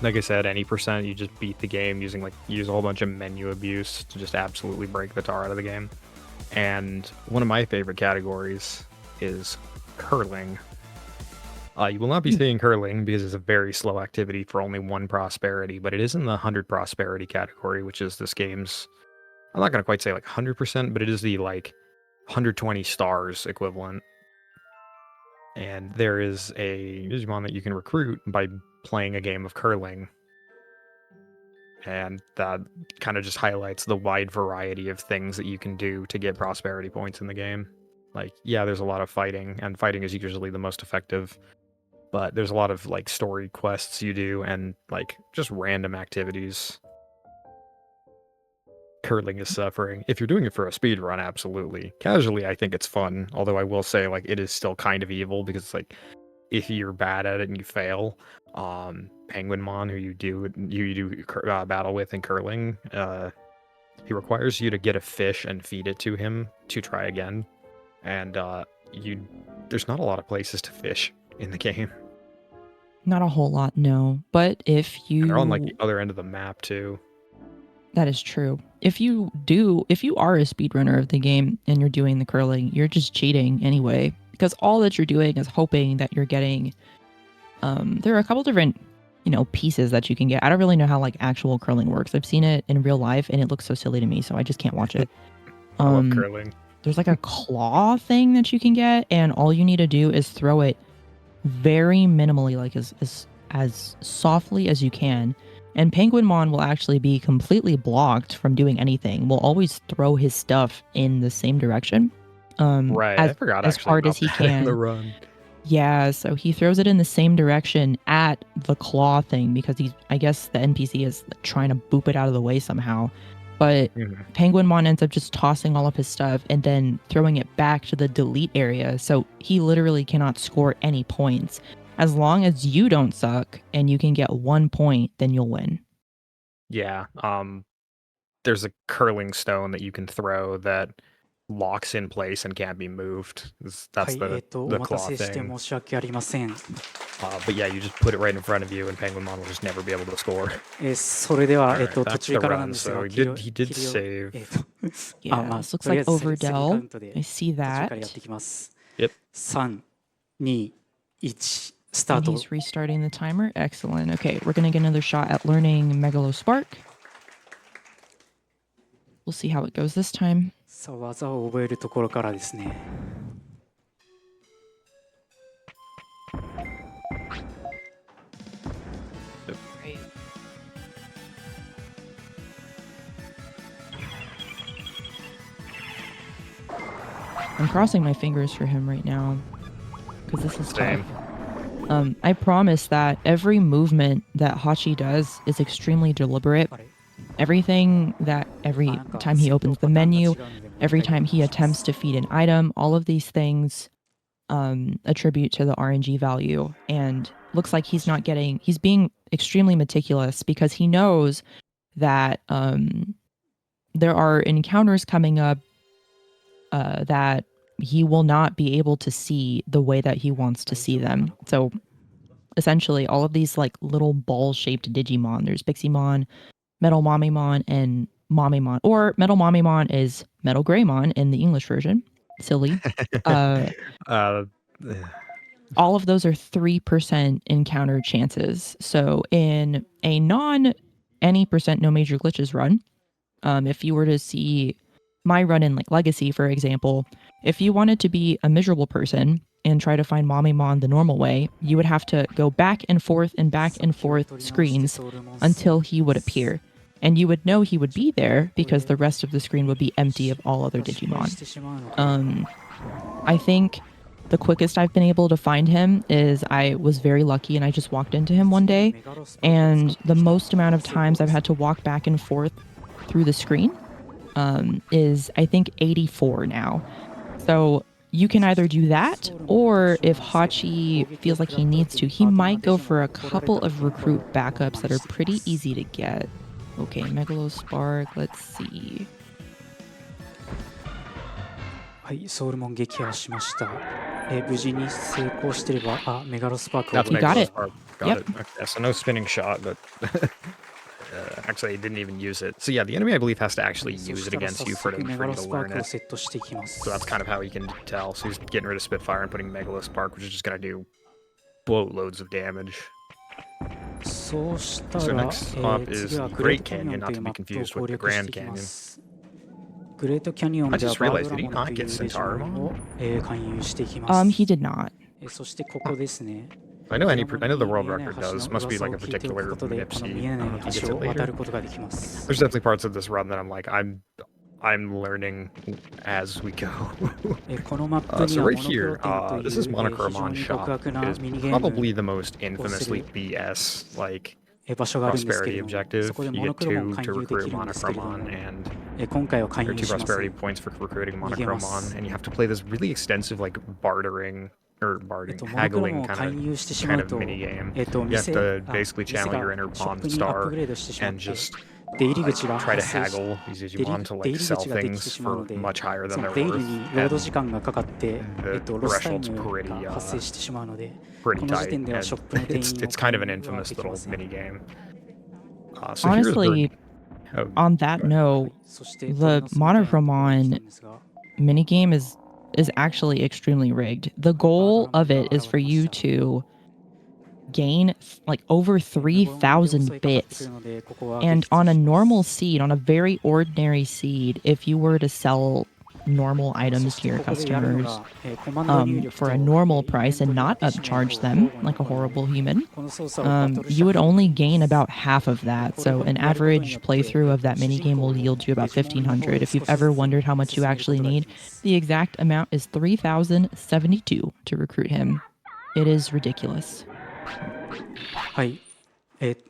like I said, any percent you just beat the game using use a whole bunch of menu abuse to just absolutely break the tar out of the game. And one of my favorite categories is curling. You will not be seeing curling because it's a very slow activity for only 1 prosperity, but it is in the 100 prosperity category, which is this game's, I'm not going to quite say 100%, but it is the 120 stars equivalent. And there is a Digimon that you can recruit by playing a game of curling. And that kind of just highlights the wide variety of things that you can do to get prosperity points in the game. Yeah, there's a lot of fighting, and fighting is usually the most effective. But there's a lot of story quests you do and just random activities. Curling is suffering. If you're doing it for a speed run, absolutely. Casually, I think it's fun. Although I will say it is still kind of evil because if you're bad at it and you fail, Penguinmon, who you do battle with in curling, he requires you to get a fish and feed it to him to try again. And there's not a lot of places to fish in the game. Not a whole lot, no. But if you... And they're on the other end of the map too. That is true. If you are a speedrunner of the game and you're doing the curling, you're just cheating anyway. Because all that you're doing is hoping that you're getting... there are a couple different, pieces that you can get. I don't really know how actual curling works. I've seen it in real life and it looks so silly to me, so I just can't watch it. I love curling. There's a claw thing that you can get, and all you need to do is throw it very minimally, as softly as you can. And Penguinmon will actually be completely blocked from doing anything. Will always throw his stuff in the same direction. Right, I forgot as hard as he can. In the run. Yeah, so he throws it in the same direction at the claw thing because I guess the NPC is trying to boop it out of the way somehow. But Penguinmon ends up just tossing all of his stuff and then throwing it back to the delete area. So he literally cannot score any points. As long as you don't suck and you can get 1 point, then you'll win. Yeah. There's a curling stone that you can throw that locks in place and can't be moved. That's the claw thing. But yeah, you just put it right in front of you and Penguinmon will just never be able to score. それでは、 Alright, that's 途 the 中からな run. んですが、 So he did save. Yeah, this looks とりあ like えずセカウ Overdell. ントで I see 途中から that. やっていきます。 Yep. 3、2、1、スター And ト he's restarting the timer. Excellent. Okay, we're gonna get another shot at learning Megalospark. We'll see how it goes this time. さあ技を覚えるところからですね。 I'm crossing my fingers for him right now because this is tough. Same. I promise that every movement that Hachi does is extremely deliberate. Everything that every time he opens the menu, every time he attempts to feed an item, all of these things attribute to the RNG value. And looks like he's being extremely meticulous because he knows that there are encounters coming up that he will not be able to see the way that he wants to see them. So essentially all of these like little ball-shaped Digimon, there's Piximon, Metal Mamimon, and Mamimon. Or Metal Mamimon is Metal Greymon in the English version. Silly. All of those are 3% encounter chances. So in a any percent no major glitches run, if you were to see my run in like Legacy, for example, if you wanted to be a miserable person and try to find Mamimon the normal way, you would have to go back and forth screens until he would appear. And you would know he would be there because the rest of the screen would be empty of all other Digimon. I think the quickest I've been able to find him is I was very lucky and I just walked into him one day. And the most amount of times I've had to walk back and forth through the screen is I think 84 now. So you can either do that, or if Hachi feels like he needs to, he might go for a couple of recruit backups that are pretty easy to get. Okay, Megalospark, let's see. はい、ソウルモン撃破しました。無事に成功してれば、メガロスパークを That's You got it. Megalospark. Got Yep. it. Okay, so no spinning shot, but actually, I didn't even use it. So yeah, the enemy, I believe, has to actually use it against you for you to learn it. セットしていきます。 So that's kind of how you can tell. So he's getting rid of Spitfire and putting Megalospark, which is just going to do boatloads of damage. そうした So ら、 next up is 次は the グレー Great トキャニオ Canyon, ンと not いう to マ be ップを confused 攻 with the 略し Grand ていきま Canyon. す。グレートキャニオン I では just バー realized, ド did ラ he モン not とい get うデジモ Centauromon? ンを、勧誘していきます。 He did not. そしてここですね。 I know the world record does. Must be like a particular Nipsey. I don't know if he gets it later. There's definitely parts of this run that I'm like, I'm learning as we go. So right here, this is Monochromon Shop. It is probably the most infamously BS, like, prosperity objective. You get 2 to recruit Monochromon and or 2 prosperity points for recruiting Monochromon, and you have to play this really extensive like haggling kind of mini game. You have to basically channel your inner pawn star and just try to haggle these Digimon to like sell things for much higher than they're 出入 worth. りにロード時間がかかって、 The ロスタイ threshold's ム pretty が発生してしまうので、 pretty この時 tight, 点では and ショップの店員 it's kind of an を infamous でき little ません。 mini game. So here's Honestly, the on that note, そして the Monochromon ですが minigame is actually extremely rigged. The goal of it is for you to gain like over 3,000 bits. And on a normal seed, on a very ordinary seed, if you were to sell normal items to your customers for a normal price and not upcharge them like a horrible human, you would only gain about half of that. So an average playthrough of that minigame will yield you about 1,500. If you've ever wondered how much you actually need, the exact amount is 3,072 to recruit him. It is ridiculous. はい。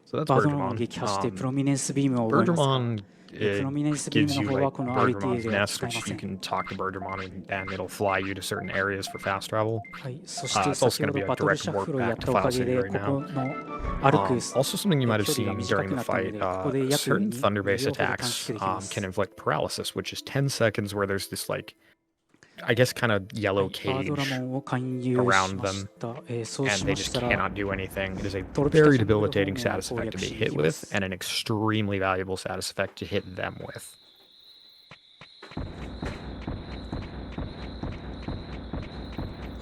So that's バードラモンを Bergemon. 撃破してプロミネンスビームを覚えますか？ Bergemon Prominence gives beam you の方は like この RTA Bergemon's では nest, 使い which ませ you ん。 can talk to Bergemon and it'll fly you to certain areas for fast travel. はい、そして it's also 先ほ gonna be ど a バトル direct シャッ warp フルをや back っ to たおか File げ City で right こ now. この歩く Also, something you might have 距離 seen が短く during the なったの fight, で、ここで約 certain 2 Thunder 秒 base ほど短 attacks 縮できます can inflict paralysis, which is 10 seconds where there's this, like, I guess, kind of は yellow い、バードラ cage, モンを勧誘し around ました。そう and し they ま just したら、 cannot do anything. It is a トロピカ very ジャングル方 debilitating 面を status 攻 effect 略 to し be てい hit きま with, す。 and an extremely valuable status effect to hit them with.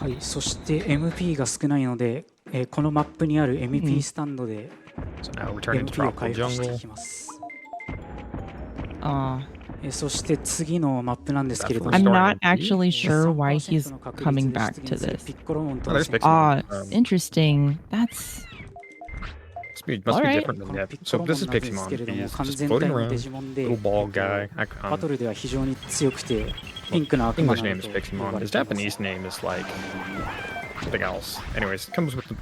はい、そして MP が少ないので、このマップにある MP スタンドで So now returning to MP を tropical 回復してい jungle. きます。Ah, そして次のマップなんですけれども、 I'm not Starting in actually B? sure why he's 3%の確 coming 率で back 出 to 現する this. ピッコロモンと Oh, の there's 戦 Pixie. Ah, interesting. That's Must be Alright. different こ than の Yep. ピッコ So ロモ this ン is なんですけれ Pixie ども、 He's 完 just 全 floating 体のデ around. ジモンで、 Little ball guy. バトルでは非常に強くて、ピンクな悪魔 English な name ど is と呼 Piximon. ばれ His ています。 Japanese name is like something else. Anyways, it comes with the,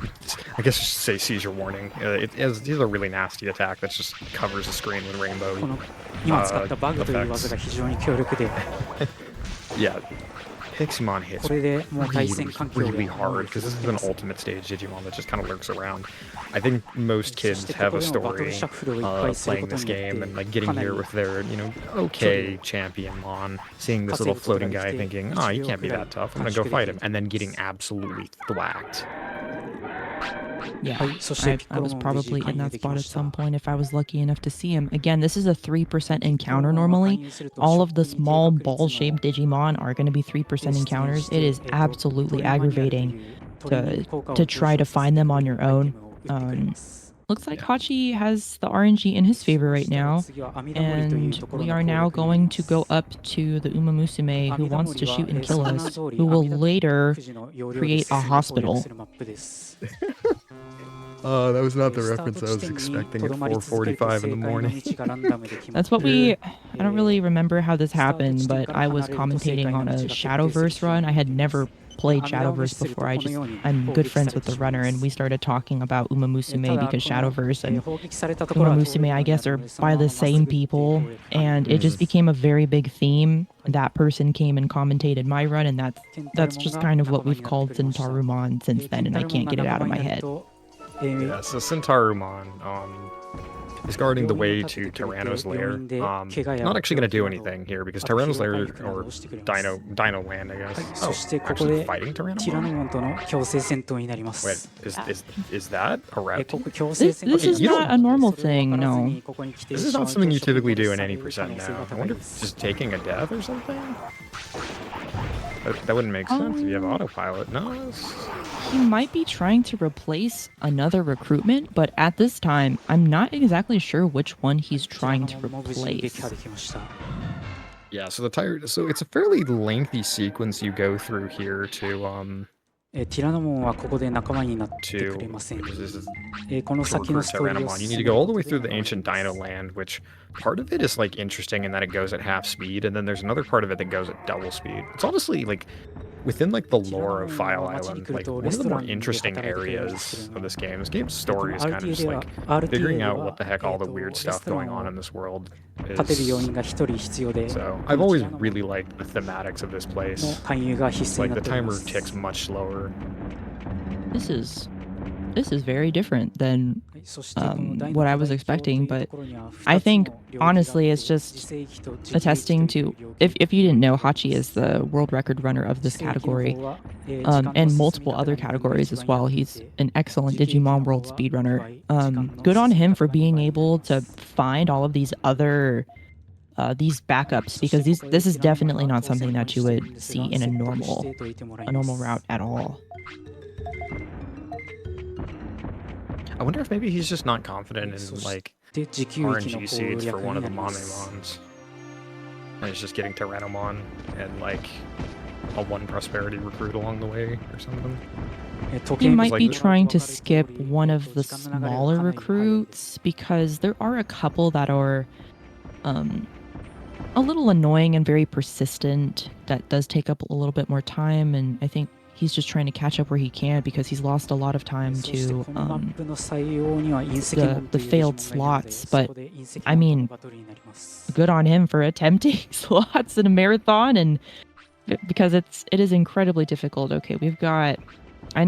I guess you should say seizure warning. He's a really nasty attack that just covers the screen with こ rainbow. の今使ったバグという技が非常に強力で、 Yeah, Piximon こ hits れでもう対 really, 戦環境で really は hard because this is an ultimate stage Digimon that just kind of lurks around. I think most そ kids してこ have こ a でもバトル story シャッフルをいっぱい of する playing こと this によっ game and like て、 getting かなり here with their, okay champion Mon, seeing this little floating guy thinking, oh, he can't be that tough, I'm gonna go fight him, and then getting absolutely thwacked. yeah. はい、そしてピッ I コロ was モン無事 probably 勧 in 誘 that でき spot ま at した。 some point if I was lucky enough to see him. Again, this is a 3% ピッコロ encounter モンは normally. 勧誘すると All of the ショックに低 small 確率の ball-shaped Digimon are going to be 3% 出現 encounters. して It is ト absolutely リマニュアルという aggravating トリミング効果を to try to 上昇させ find る them on your アイ own. テムを打ってくれます。 Looks like Yeah. Hachi has the RNG in his favor right そしたら now. 次は阿弥陀森という And ところ we の are 攻 now 略になり going ま to す。 go up to the Uma Musume who 阿弥陀 wants 森 to は shoot and そ kill の名 us, 通り who 阿 will 弥陀 later 富士の要領 create で a 進み攻略 hospital. するマップです。 That was not the スター reference ト I 地 was 点に expecting と at どまり続けると 4:45 in 正 the 解の morning. 道がランダムで決まっ That's what て、 we. I don't really remember how this スタート happened, 地点 but から I 離 was れると正 commentating 解の on 道 a が決定する Shadowverse 日に run. な I り had ま never す。 played 阿弥陀を無 Shadowverse 視すると before. このように I'm 攻 good 撃さ friends れ with て the しまい runner, ま and す。 we started talking about Uma た Musume だ because この Shadowverse and 砲撃されたところ Uma は通れる Musume, よう I にな guess, る are ので、その by まま the まっす same ぐ行って攻 people, 略可能 and it just became a very big theme. That person came and commentated my run, and ケンタル that's モン just が kind of 仲 what 間に we've なって called くれました。 Sintarumon since ケ then, ン and タ I ルモン can't が get it 仲 out 間 of に my なる head. と、 Yeah, so Sintarumon is guarding the way to Tyranno's lair. Not actually going to do anything here because Tyranno's lair, or Dino Land, I はい、 guess. そ Oh, してここ actually で fighting ティラノ Tyrannomon? モンとの強制戦闘になりま Wait, す。 is that a こ rep? こ強制戦 This 闘 is you don't- not a normal それを thing, 分からず no. にここに来て This is シャ not ワー something you ショック typically do in され any る可 percent 能性 now. が I 高い wonder で if す。 just taking a death or something? That wouldn't make sense if you have autopilot. No, He might be trying to replace another recruitment, but at this time, I'm not exactly sure which one he's ティラ trying ノ to モンも無事に撃 replace. 破できました。 yeah. So it's a fairly lengthy sequence you go through here to ティラノモンはここで仲間になってくれ to ません。 this is この to 先の recruit ストーリーを Tyrannomon. You 進 need め to る go all こ the と way で through the 頑張り ancient ます Dino Land, which part of it is like interesting in that it goes at half speed, and then there's another part of it that goes at double speed. It's honestly like within like the lore of File Island, like one of the more interesting areas of this game. This game's story is kind of just like figuring out what the heck all the weird stuff going on in this world 立てる要 is. 員が1人必要で、 So I've always really liked the thematics of this の place. 勧誘が必須に Like なっ the ておりま timer す。 ticks much slower. This is very different than そしてこの第 what 二 I 個 was 大橋という expecting, と but ころには I 二つの think 領域があって honestly it's just 自制域と自警域 attesting という to 領域 if you didn't know, Hachi is the world record runner of this 自制域の category 方は時間の and 進み multiple 方 other が二分が categories 一 as 倍に well. なって He's an excellent 自警域の Digimon 方 world は speedrunner. 二倍時間の Good on 進み him 方 for が二 being 倍になり able ます to find all of these other these backups because this is definitely not something that you would see in a normal route at all. I wonder if maybe he's just not confident in like で持久域の RNG 攻 seeds 略 for one に of な the ります Mamemons. And it's just getting Tyrannomon and like a 1 prosperity recruit along the way or something. 時 He 計 might like be the- trying to skip 時 one of the 間の流れが smaller かなり速いです recruits because there are a couple that are a little annoying and very persistent. That does take up a little bit more time, and I think he's just trying to catch up where he can because he's lost a lot of time そして to このマップの採用には隕石門と the いう failed デジモンがいるので slots, そ but こで隕石 I 門と mean, のバトルになります good on him for attempting slots in a marathon and because it is incredibly difficult. Okay, we've got I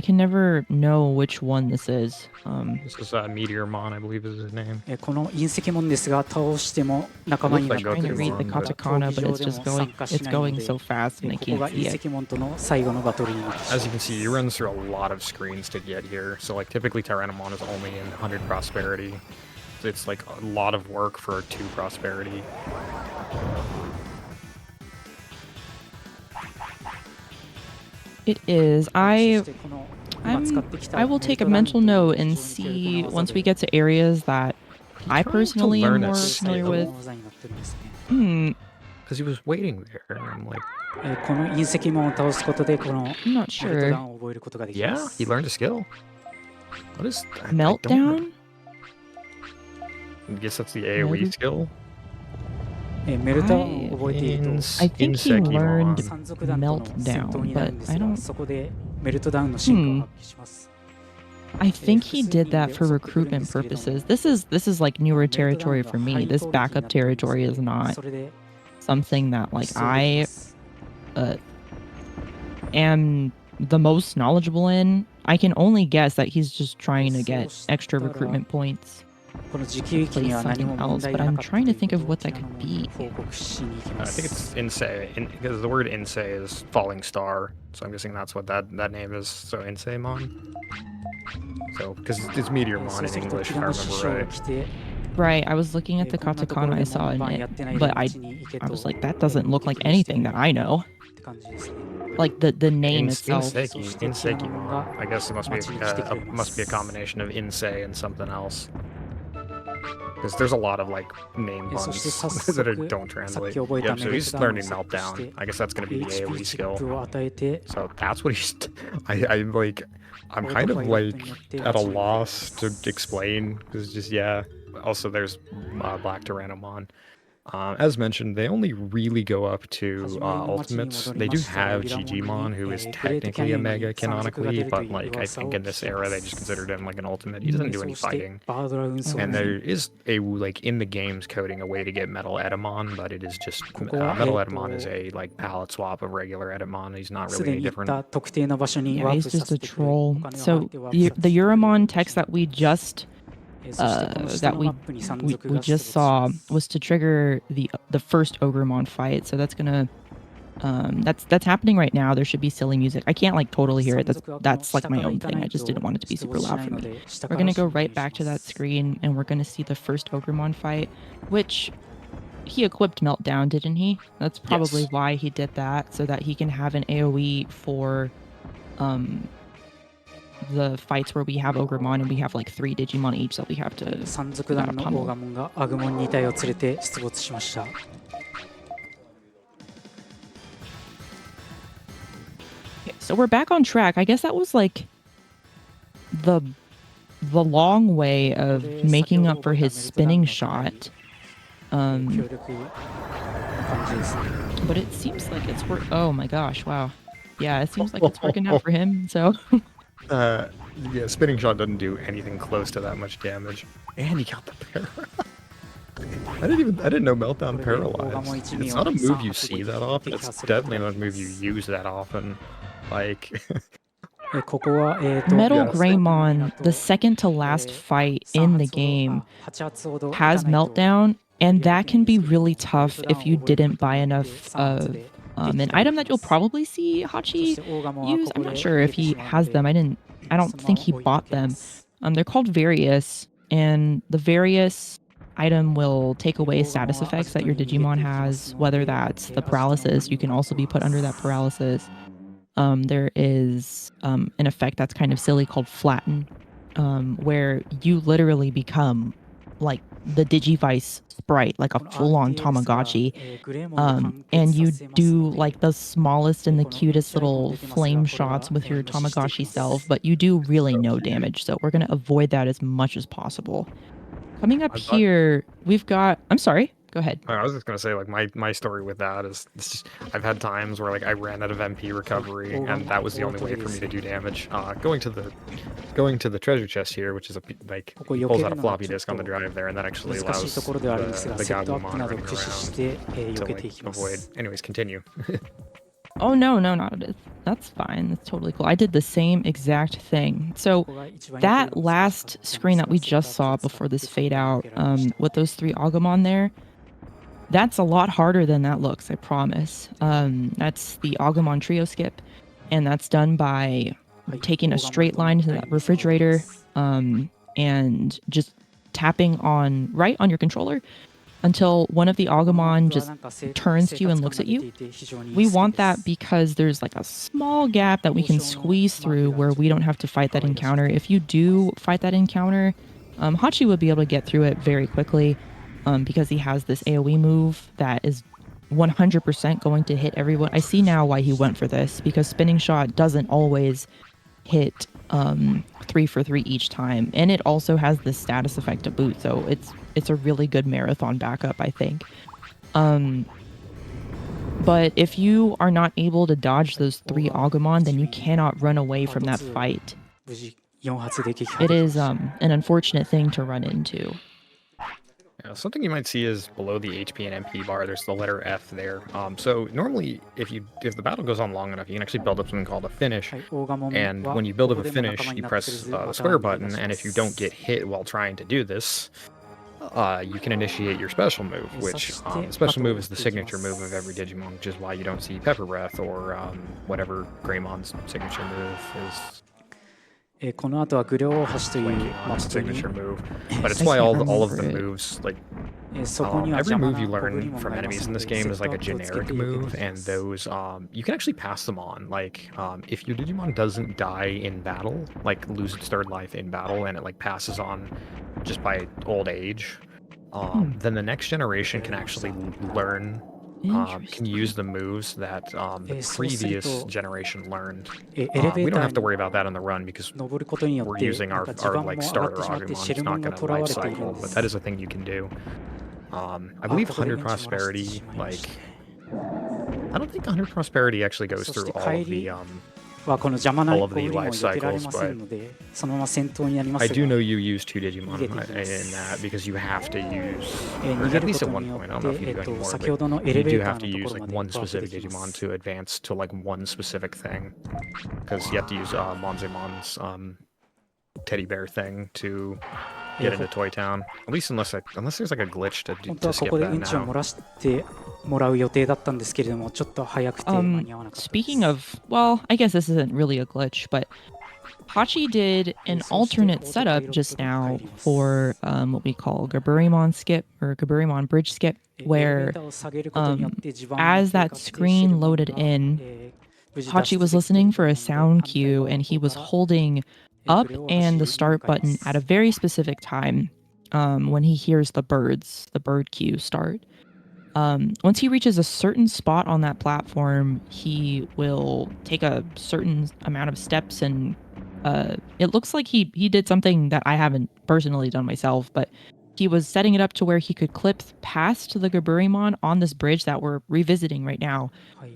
can never know which one this is. This is Meteormon, I believe is his name. この隕石門ですが倒しても仲間になって Looks trying to くれ read the ます katakana, but it's 競技場で just も going 参加し it's ないの going で so fast and I ここが can't see 隕 it. 石門との最後のバトルになります As you can see, he runs through a lot of screens to get here. So like typically Tyrannomon is only in 100 prosperity. So it's like a lot of work for 2 prosperity. It is. そしてこの I will take a mental note and see once we get to areas that I personally am more familiar with. Because he was waiting there, and I'm like, この隕石門を倒すことでこの I'm not メルト sure. ダウンを覚えることができま yeah, す。 he learned a skill. What is I Meltdown? guess that's the AoE skill. メルトダウンを覚えていると I think he learned 山賊団との戦闘 Meltdown, になるん but です I が、 don't. そこでメルトダウンの進化を発揮します。 I think he did that for recruitment purposes. This is like newer territory for me. This backup territory is not それで something that like そうで I きます am the most knowledgeable in. I can only guess that he's just trying to get extra recruitment points. この時期域には何も問題がなかったということを沖縄の報告しに行きま I think す。 it's Insei, because the word Insei is falling star, so I'm guessing that's what that name is. So Inseimon. So because it's Meteormon そう in すると English, キ if ラ I の師匠 remember が right. 来て Right, I was looking at the こんなところ katakana で I saw 門 in 番や it, ってないで but こ I っちに行け I と was like, that doesn't look like anything that I know. って感じですね。 Like the name itself. Inseikimon. I guess it must be a combination of Insei and something else. Because there's a lot of like name Yeah, so puns just that早速 don't translate. さっき覚えた Yep, so he's Meltdown learning をセット Meltdown. して I guess that's gonna be the HP AoE チッ skill. プを与えて So that's what he's. I'm like, I'm kind of like at a loss to explain because just yeah. Also, there's Black Tyrannomon. As mentioned, they only really go up to ultimates. They do have Digimon, who is technically a mega canonically, but like I think in this era they just considered him like an ultimate. He doesn't do any そして fighting. バードラ運送 And there is a like in the game's coding a way to get Metal Edamon, but it is justここは Metal Edamon is a like palette swap of regular Edamon. He's not す really で any に行っ different. た特定の場所に Yeah, ワー he's プさ just せ a てくれ troll. お金を払 So ってワープさせて the Euromon text that we just そしてこの下 that の we マップに山 we, 賊 we が出 just 没しま saw す was to trigger the first Ogremon fight. So that's gonna that's happening right now. There should be silly music. I can't like totally hear it. That's like my own thing. I just didn't want it to be super loud for me. We're gonna go right back to that screen and we're gonna see the first Ogremon fight, which he equipped Meltdown, didn't he? That's probably Yes. why he did that, so that he can have an AoE for the fights where we have Ogremon and we have like 3 Digimon each that we have to. 山賊団のオーガモンがアグモン2体を連れて出没しました。 Okay, so we're back on track. I guess that was like the long way of making up for his spinning shot. 強力な感じですね。 But it seems like it's work. Oh my gosh! Wow. Yeah, it seems like it's working out for him. So. Yeah, spinning shot doesn't do anything close to that much damage, and he got the para. I didn't know Meltdown paralyzed. It's not a move you see that often. It's definitely not a move you use that often. Like, ここは Metal Yes. Greymon, the second to last fight in the game, has Meltdown, and that can be really tough if you didn't buy enough of an item that you'll probably see Hachi use. I'm not sure if he has them. I don't think he bought them. They're called Various, and the Various item will take away status effects that your Digimon has, whether that's the paralysis. You can also be put under that paralysis. There is an effect that's kind of silly called Flatten, where you literally become like the Digivice sprite, like a full-on Tamagotchi, and you do like the smallest and the cutest little flame shots with your Tamagotchi self, but you do really no damage, so we're going to avoid that as much as possible. Coming up here, we've got... I'm sorry. Go ahead. I was just gonna say, like, my story with that is I've had times where like I ran out of MP recovery, and that was the only way for me to do damage. Going to the treasure chest here, which is like he pulls out a floppy disk on the drive there, and that actually 難しい allows ところではあるんですが、 the セットアップ Gabumon などを running 駆使 around して避 to けてい like きます。 avoid. Anyways, continue. Oh, no, not it. That's fine. That's totally cool. I did the same exact thing. So that last screen that we just saw before this fade out, with those 3 Agumon there, that's a lot harder than that looks, I promise. That's the Agumon trio skip, and that's done by taking a straight line to that refrigerator, and just tapping right on your controller, until one of the Agumon just turns to you and looks at you. We want that because there's like a small gap that we can squeeze through where we don't have to fight that encounter. If you do fight that encounter, Hachi would be able to get through it very quickly because he has this AoE move that is 100% going to hit everyone. I see now why he went for this, because spinning shot doesn't always hit 3 for 3 each time, and it also has this status effect to boot, so it's a really good marathon backup, I think. But if you are not able to dodge those 3 Agumon, then you cannot run away from that fight. It is an unfortunate thing to run into. Yeah, something you might see is below the HP and MP bar, there's the letter F there. So normally, if the battle goes on long enough, you can actually build up something called a finish. And when you build up a finish, you press the square button, and if you don't get hit while trying to do this, you can initiate your special move, which the special move is the signature move of every Digimon, which is why you don't see Pepper Breath or whatever Greymon's signature move is. この後はグレオ大橋という Blanking マ on ッ its プに signature move, but it's I why can't all of the remember it. moves, like そこには every 邪魔 move な you ゴブリ learn モン from がいま enemies す in の this で game セ is ット like ア a ップをつけ generic ているべ move, きで and す those you can actually pass them on. Like if your Digimon doesn't die in battle, like lose its third life in battle, and it like passes on just by old age, then the next generation can actually learn. Can use the moves that the previous generation learned. エレベ We ー don't タ have to ー worry about that on the run because に登ることによっ we're て using なん our か地盤も like 上がっ starter てしまって Agumon. シェ It's ル門 not が going 囚 to わ life れている cycle, んで but す that is a thing you can do. I believe ここで 100 ベンチ漏らして prosperity, しまいました like I don't think 100 prosperity actually goes そ through して all of 帰り the はこの邪魔な all ゴ of ブ the リモンを life 避けられ cycles, ません but のでそのまま戦闘になりま I す do が know you use 2 Digimon 逃げていきます in that because you have to use, 逃 or げ at る least こ at と one によ point, っ I don't know if you て do anymore, 先ほどの but エレ you ベ do ータ have ー to のと use ころ like まで one ワープ specific できます Digimon to advance to like one specific thing, because you have to use Monzemon's teddy bear thing to get into Toy Town. At least unless there's like a glitch 本当 to はこ skip こで that うんちを now. 漏らしてもらう予定だったんですけれどもちょっと早くて間に合わなかったです Speaking of, well, I guess this isn't really a glitch, but Hachi did an alternate setup just now for what we call Gaburimon skip or Gaburimon bridge skip, エレベ where ーターを下げることによって地盤も as 低 that 下して screen シェル門 loaded が in, 無事脱 Hachi 出 was できてい listening る for a と sound 思うので cue 反対 and he 側 was の方が holding up グレオ and the 橋に向 start かいま button す at a very specific time when he hears the bird cue start. Once he reaches a certain spot on that platform, he will take a certain amount of steps and it looks like he did something that I haven't personally done myself, but he was setting it up to where he could clip past the Gaburimon on this bridge that we're revisiting right now. はい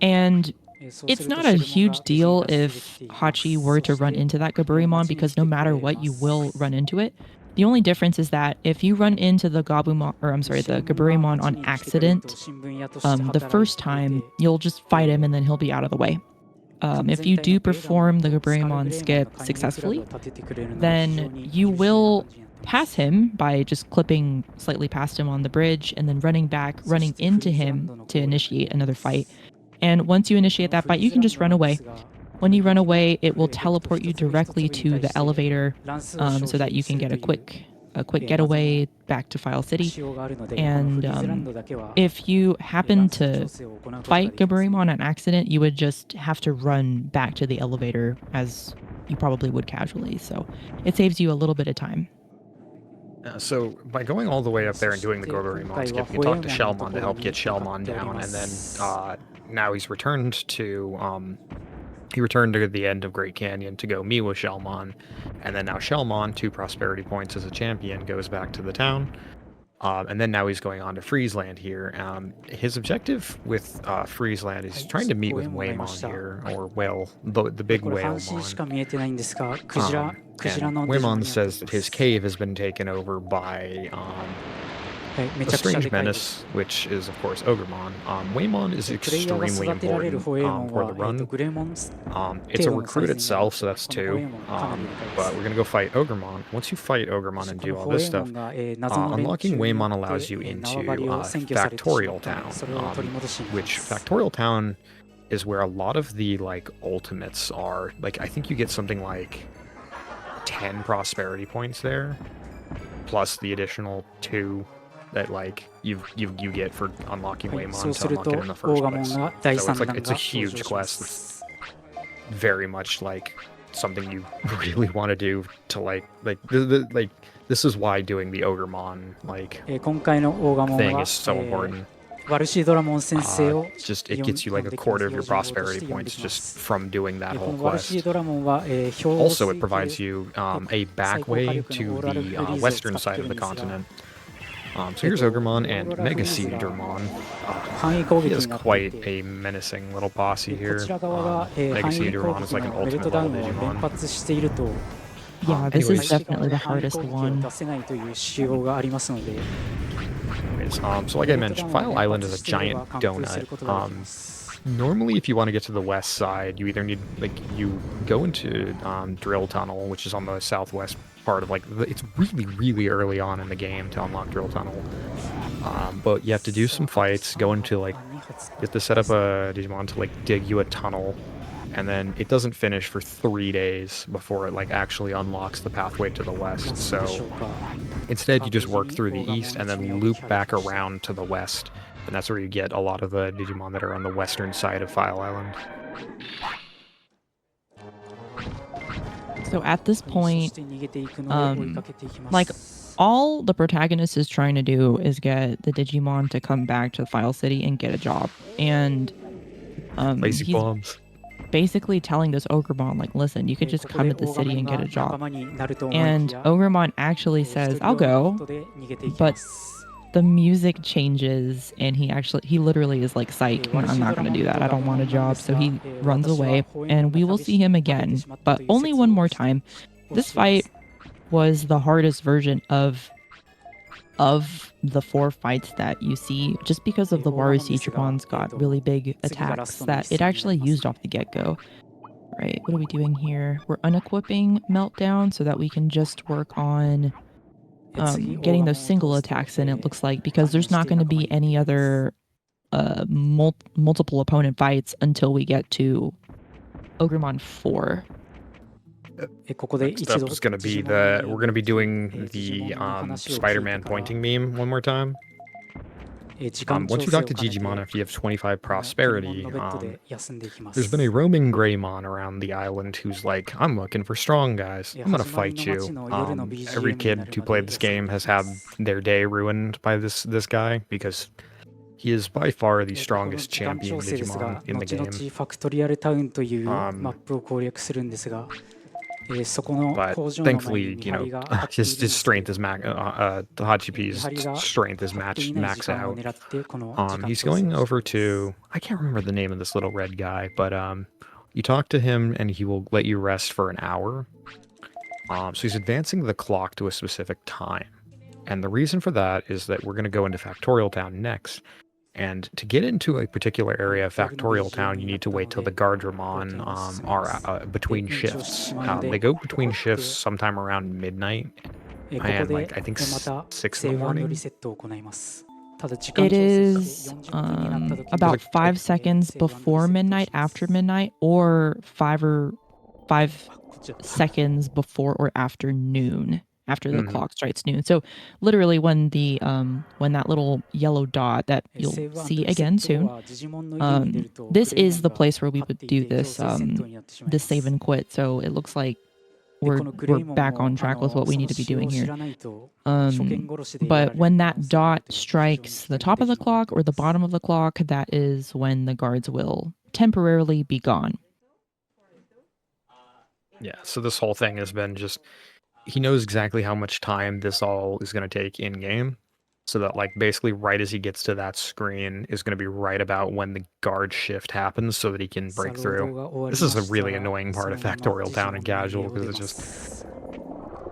And そうす it's ると not シ a ェル門が huge 無事に deal 脱出で if きています Hachi were そ to し run て into that Gaburimon 街に because 来て no く matter れ what, ま you す will run into it. The only difference is that if you run into the Gabumon, or I'm sorry, シェ the ル門が Gaburimon 街 on に来てくれると accident, 新聞屋として the 働い first てい time て you'll just fight him and then he'll be out of the way. If you do perform the スカル Gaburimon グレイモン skip の介入クラブ successfully, を立ててくれるので非常 then に you 優秀な will 感じになっています pass him by just clipping slightly past him on the bridge and then running back, running into him to initiate another fight. And once you initiate that fight, you can just run away. When you run away, it will teleport you directly to the elevator so that you can get a quick getaway back to File City. And if you happen to fight Gaburimon on accident, you would just have to run back to the elevator as you probably would casually. So it saves you a little bit of time. So by going all the way up there and doing the Goburimon skip, you can talk to Shellmon to help get Shellmon down, and then now he's returned to he returned to the end of Great Canyon to go meet with Shellmon, and then now Shellmon, 2 prosperity points as a champion, goes back to the town. And then now he's going on to Friesland here. His objective with Friesland is trying to meet with Waymon here, or Whale, the big これ半身しか Whalemon. 見えてないんですがクジラ And のデジモン Waymon になってい says that ま his す cave has been taken over by はいめ a ちゃくちゃ strange でかいです menace, which is, of course, Ogremon. Waymon is プレイヤーが extremely 育てられる important ホエーモン for は the run. グレモン It's a recruit itself, so that's 2. But we're going to go fight Ogremon. Once you fight Ogremon and こ do の all ホエ this ーモ stuff, ンが謎の連中 unlocking によ Waymon って allows you 縄 into 張りを占拠されてしま Factorial った Town, それを取り戻しに行きま which す Factorial Town is where a lot of the like ultimates are. Like I think you get something like 10 prosperity points there. plus the additional 2 that like you get for unlocking Waymon to unlock it in the first place. So it's a huge quest that's very much like something you really want to do to like this is why doing the Ogremon like thing is so important. Just it gets you like a quarter of your prosperity points just from doing that whole quest. Also, it provides you a back way to the western side of the continent. So here's Ogremon and Mega Seadramon. He is quite a menacing little posse here. Mega Seadramon is like an ultimate level Digimon. Yeah, this anyways. is definitely the hardest one. So like I mentioned, File Island is a giant donut. Normally, if you want to get to the west side, you either need, like, you go into Drill Tunnel, which is on the southwest part of, like, it's really, really early on in the game to unlock Drill Tunnel. But you have to do some fights, go into, like, you have to set up a Digimon to, like, dig you a tunnel, and then it doesn't finish for 3 days before it, like, actually unlocks the pathway to the west. So instead, you just work through the east and then loop back around to the west. And that's where you get a lot of the Digimon that are on the western side of File Island. So at this point, like, all the protagonist is trying to do is get the Digimon to come back to File City and get a job. And Lazy he's bombs. basically telling this Ogremon, like, listen, you could just come to the city and get a job. And Ogremon actually says, I'll go, but the music changes and he literally is like, psych, I'm not going to do that. I don't want a job. So he runs away and we will see him again, but only one more time. This fight was the hardest version of the 4 fights that you see, just because of the Warusi-Tripon's got really big attacks that it actually used off the get-go. Right, what are we doing here? We're unequipping Meltdown so that we can just work on getting those single attacks in, it looks like, because there's not going to be any other multiple opponent fights until we get to Ogremon 4. Next up is going to be we're going to be doing the Spider-Man pointing meme one more time. Once you talk to Digimon after you have 25 prosperity, there's been a roaming Greymon around the island who's like, I'm looking for strong guys. I'm going to fight you. Every kid who played this game has had their day ruined by this guy because he is by far the strongest champion Digimon in the game. But thankfully, you know, his strength is Hachipi's strength is max out. He's going over to, I can't remember the name of this little red guy, but you talk to him and he will let you rest for an hour. So he's advancing the clock to a specific time. And the reason for that is that we're going to go into Factorial Town next. And to get into a particular area of Factorial Town, you need to wait till the Guardramon are between shifts. They go between shifts sometime around midnight, and like I think 6 in the morning. It is about 5 seconds before midnight, after midnight, or 5 seconds before or after noon. After the clock strikes noon. So literally when the when that little yellow dot that you'll see again soon, this is the place where we would do this this save and quit. So it looks like we're back on track with what we need to be doing here. But when that dot strikes the top of the clock or the bottom of the clock, that is when the guards will temporarily be gone. Yeah, so this whole thing has been just, he knows exactly how much time this all is going to take in game, so that like basically right as he gets to that screen is going to be right about when the guard shift happens, so that he can break through. This is a really annoying part of Factorial Town and Casual, because it's just,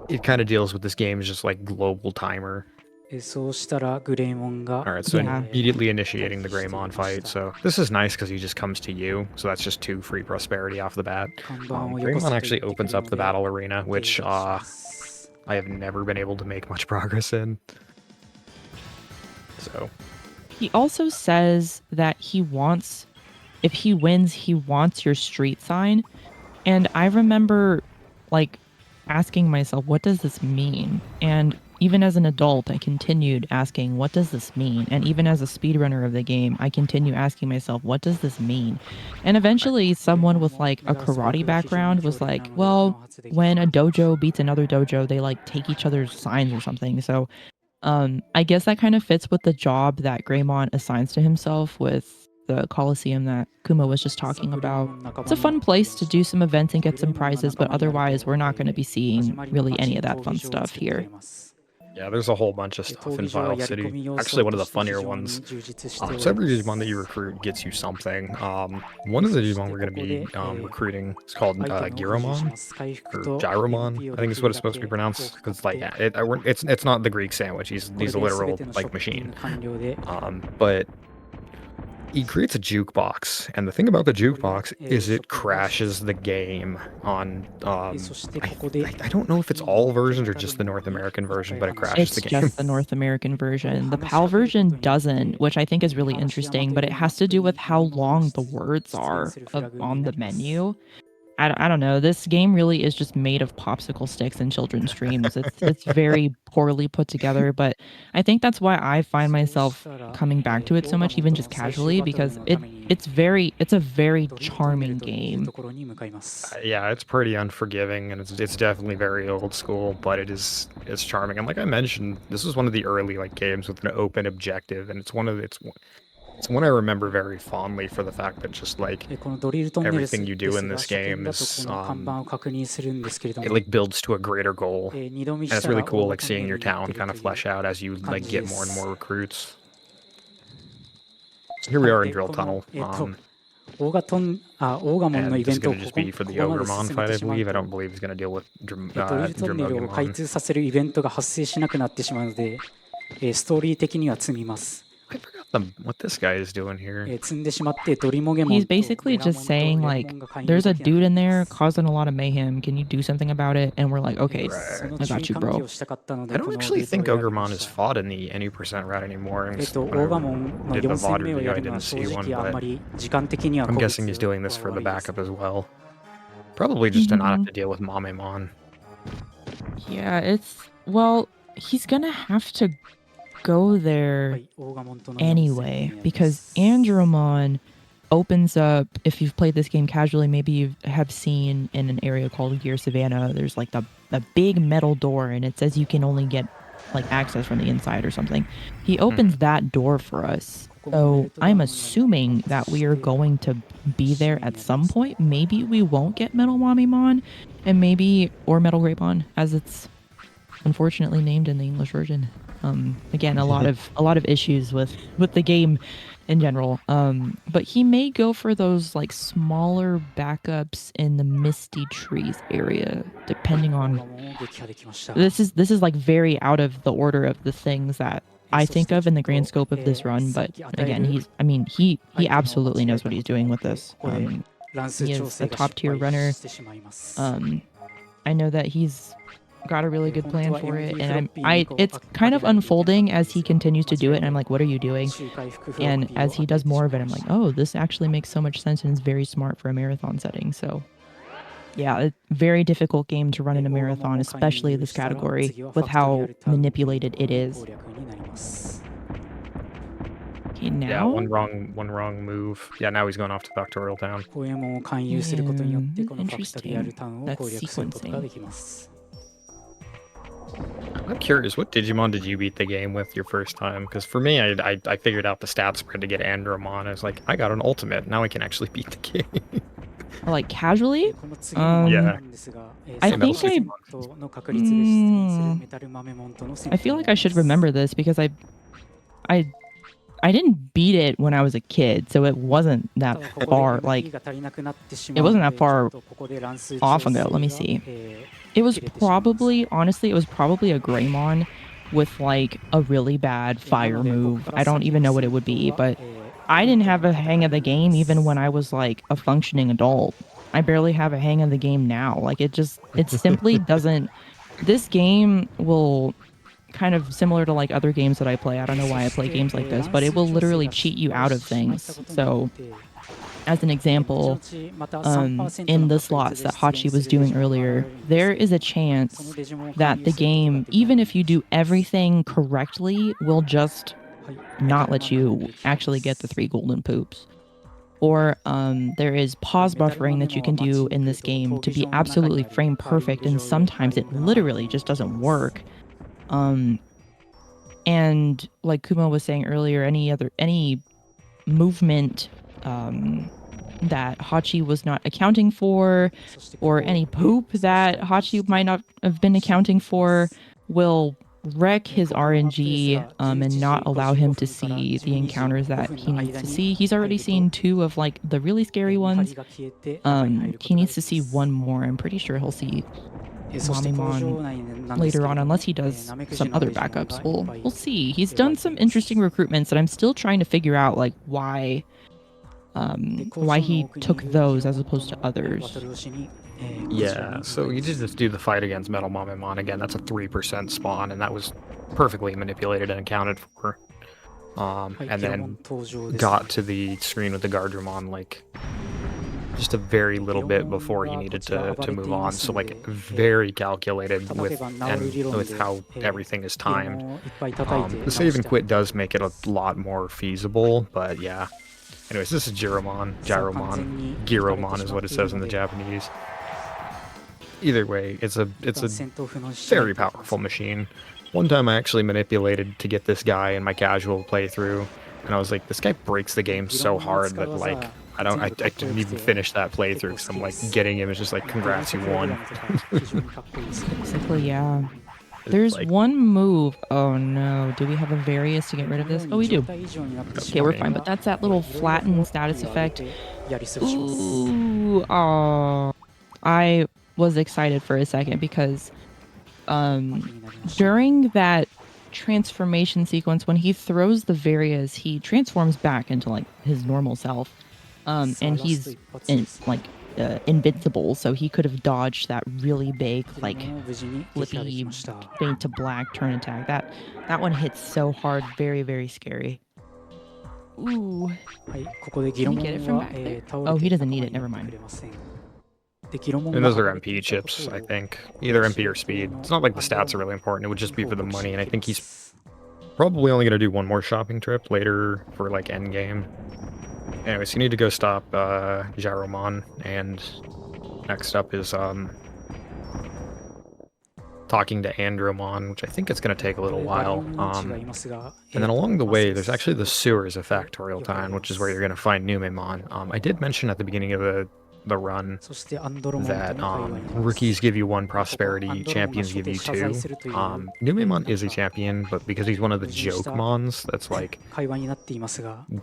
it kind of deals with this game's just like global timer. Alright, so immediately initiating the Greymon fight. So this is nice because he just comes to you, so that's just 2 free prosperity off the bat. Greymon actually opens up the battle arena, which I have never been able to make much progress in. So he also says that he wants, if he wins, he wants your street sign. And I remember like asking myself, what does this mean? And even as an adult, I continued asking, what does this mean? And even as a speedrunner of the game, I continue asking myself, what does this mean? And eventually someone with like a karate background was like, well, when a dojo beats another dojo, they like take each other's signs or something. So I guess that kind of fits with the job that Greymon assigns to himself with the Coliseum that Kumo was just talking about. It's a fun place to do some events and get some prizes, but otherwise we're not going to be seeing really any of that fun stuff here. Yeah, there's a whole bunch of stuff in Vile City. Actually, one of the funnier ones. So every Digimon that you recruit gets you something. One of the Digimon we're going to be recruiting is called Giromon, or Gyromon, I think is what it's supposed to be pronounced. Because like, it's not the Greek sandwich. He's a literal like machine. But he creates a jukebox, and the thing about the jukebox is it crashes the game on, I don't know if it's all versions or just the North American version, but it crashes the game. It's just the North American version. The PAL version doesn't, which I think is really interesting, but it has to do with how long the words are on the menu. I don't know. This game really is just made of popsicle sticks and children's dreams. It's very poorly put together, but I think that's why I find myself coming back to it so much, even just casually, because it's a very charming game. Yeah, it's pretty unforgiving, and it's definitely very old school, but it's charming. And like I mentioned, this was one of the early like games with an open objective, and it's one I remember very fondly for the fact that just like everything you do in this game is it like builds to a greater goal, and it's really cool like seeing your town kind of flesh out as you like get more and more recruits. So here we are in Drill Tunnel. And this is going to just be for the Ogremon fight, I believe. I don't believe he's going to deal with Dromogumon. I forgot what this guy is doing here. He's basically just saying, like, there's a dude in there causing a lot of mayhem. Can you do something about it? And we're like, okay, I got you, bro. I don't actually think Ogremon has fought in the any percent route anymore. When I did the VOD review, I didn't see one, but I'm guessing he's doing this for the backup as well. Probably just to not have to deal with Mamemon. Yeah, well, he's gonna have to go there anyway, because Andromon opens up, if you've played this game casually, maybe you have seen in an area called Gear Savannah, there's like the big metal door, and it says you can only get like access from the inside or something. He opens that door for us. So I'm assuming that we are going to be there at some point. Maybe we won't get Metal Mamemon, and or Metal Greymon, as it's unfortunately named in the English version. Again, a lot of issues with the game in general. But he may go for those like smaller backups in the Misty Trees area, depending on. This is like very out of the order of the things that I think of in the grand scope of this run. But again, he absolutely knows what he's doing with this. He is a top tier runner. I know that he's got a really good plan for it, and it's kind of unfolding as he continues to do it, and I'm like, what are you doing? And as he does more of it, I'm like, oh, this actually makes so much sense and is very smart for a marathon setting. So yeah, a very difficult game to run in a marathon, especially this category, with how manipulated it is. Okay, now? Yeah, one wrong move. Yeah, now he's going off to Doctorial Town. Interesting. That's sequencing. I'm curious, what Digimon did you beat the game with your first time? Because for me, I figured out the stat spread to get Andromon. I was like, I got an ultimate. Now I can actually beat the game. Like casually? Yeah. I think I feel like I should remember this because I didn't beat it when I was a kid, so it wasn't that far. Like, it wasn't that far off ago. Let me see. It was probably, honestly, a Greymon with like a really bad fire move. I don't even know what it would be, but I didn't have a hang of the game even when I was like a functioning adult. I barely have a hang of the game now. Like it simply doesn't. This game will kind of similar to like other games that I play. I don't know why I play games like this, but it will literally cheat you out of things. So, as an example, in the slots that Hachi was doing earlier, there is a chance that the game, even if you do everything correctly, will just not let you actually get the 3 golden poops. Or there is pause buffering that you can do in this game to be absolutely frame perfect, and sometimes it literally just doesn't work. And like Kumo was saying earlier, any movement that Hachi was not accounting for, or any poop that Hachi might not have been accounting for, will wreck his RNG and not allow him to see the encounters that he needs to see. He's already seen 2 of like the really scary ones. He needs to see 1 more. I'm pretty sure he'll see Mamimon later on, unless he does some other backups. We'll see. He's done some interesting recruitments, and I'm still trying to figure out like why he took those as opposed to others. Yeah, so you did just do the fight against Metal Mamimon again. That's a 3% spawn, and that was perfectly manipulated and accounted for. And then got to the screen with the Guardramon like just a very little bit before he needed to move on. So like very calculated with how everything is timed. The save and quit does make it a lot more feasible, but yeah. Anyways, this is Giromon. Giromon is what it says in the Japanese. Either way, it's a very powerful machine. One time I actually manipulated to get this guy in my casual playthrough, and I was like, this guy breaks the game so hard that like I didn't even finish that playthrough because I'm like getting him is just like, congrats, you won. Basically, yeah. There's like, one move. Oh no, do we have a various to get rid of this? Oh, we do. Okay, we're fine, but that's that little flattened status effect. Ooh, oh. I was excited for a second because during that transformation sequence, when he throws the various, he transforms back into like his normal self. And he's invincible, so he could have dodged that really big, like, flippy, fade to black turn attack. That one hits so hard, very, very scary. Ooh. Can he get it from back there? Oh, he doesn't need it, never mind. And those are MP chips, I think. Either MP or speed. It's not like the stats are really important, it would just be for the money, and I think he's probably only going to do one more shopping trip later for, like, endgame. Anyways, you need to go stop Giromon, and next up is talking to Andromon, which I think it's going to take a little while. And then along the way, there's actually the sewers of Factorial Time, which is where you're going to find Numemon. I did mention at the beginning of the run that rookies give you 1 prosperity, champions give you 2. Numemon is a champion, but because he's one of the joke mons that's like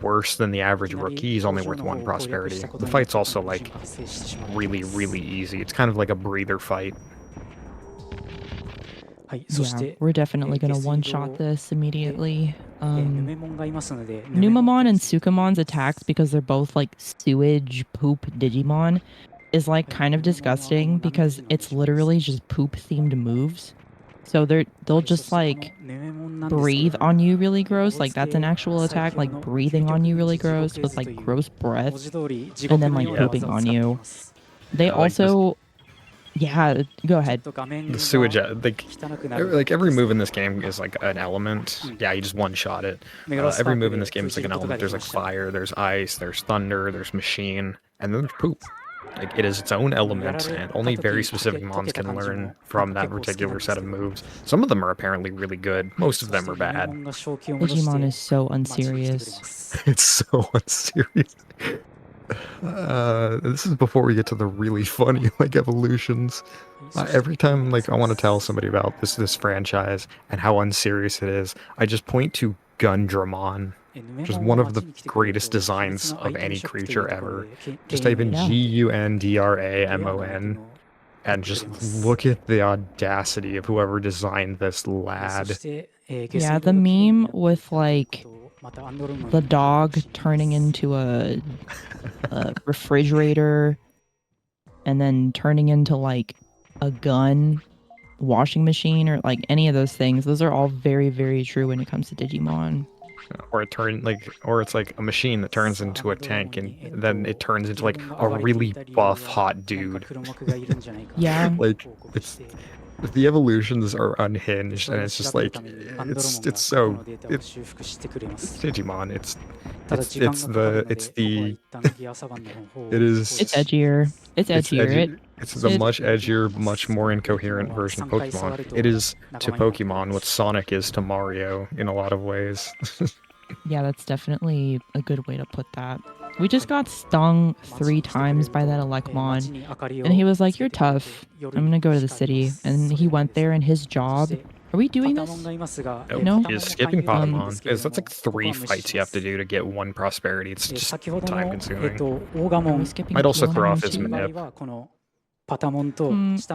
worse than the average rookie, he's only worth 1 prosperity. The fight's also like really, really easy. It's kind of like a breather fight. Yeah, we're definitely going to one-shot this immediately. Numemon and Sukamon's attacks, because they're both like sewage poop Digimon, is like kind of disgusting because it's literally just poop-themed moves. So they'll just like breathe on you really gross, like that's an actual attack, like breathing on you really gross with like gross breath, and then like pooping on you. They also... Yeah, go ahead. The sewage, like every move in this game is like an element. Yeah, you just one-shot it. Every move in this game is like an element. There's like fire, there's ice, there's thunder, there's machine, and then there's poop. Like it is its own element, and only very specific mons can learn from that particular set of moves. Some of them are apparently really good. Most of them are bad. Digimon is so unserious. It's so unserious. This is before we get to the really funny like evolutions. Every time like I want to tell somebody about this franchise and how unserious it is, I just point to Gundramon, which is one of the greatest designs of any creature ever. Just type in Gundramon and just look at the audacity of whoever designed this lad. Yeah, the meme with like the dog turning into a refrigerator and then turning into like a gun washing machine or like any of those things. Those are all very, very true when it comes to Digimon. Or it's like a machine that turns into a tank, and then it turns into like a really buff, hot dude. Yeah. Like the evolutions are unhinged, and it's just like it's Digimon. It's edgier. It's edgier. It's the much edgier, much more incoherent version of Pokemon. It is to Pokemon what Sonic is to Mario in a lot of ways. Yeah, that's definitely a good way to put that. We just got stung 3 times by that Elecmon, and he was like, "You're tough. I'm gonna go to the city." And he went there, and his job. Are we doing this? No. He's skipping Patamon. Because that's like 3 fights you have to do to get 1 prosperity. It's just time consuming. Might also throw off his manip.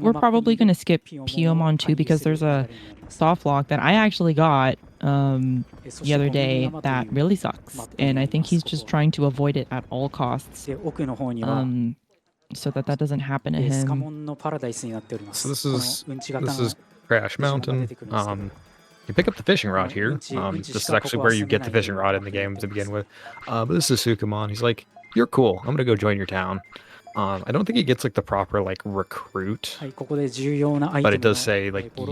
We're probably gonna skip Piomon too because there's a soft lock that I actually got the other day that really sucks, and I think he's just trying to avoid it at all costs. So that doesn't happen to him. So this is Crash Mountain. You pick up the fishing rod here. This is actually where you get the fishing rod in the game to begin with. But this is Sukamon. He's like, "You're cool. I'm gonna go join your town." I don't think he gets like the proper like recruit, but it does say like or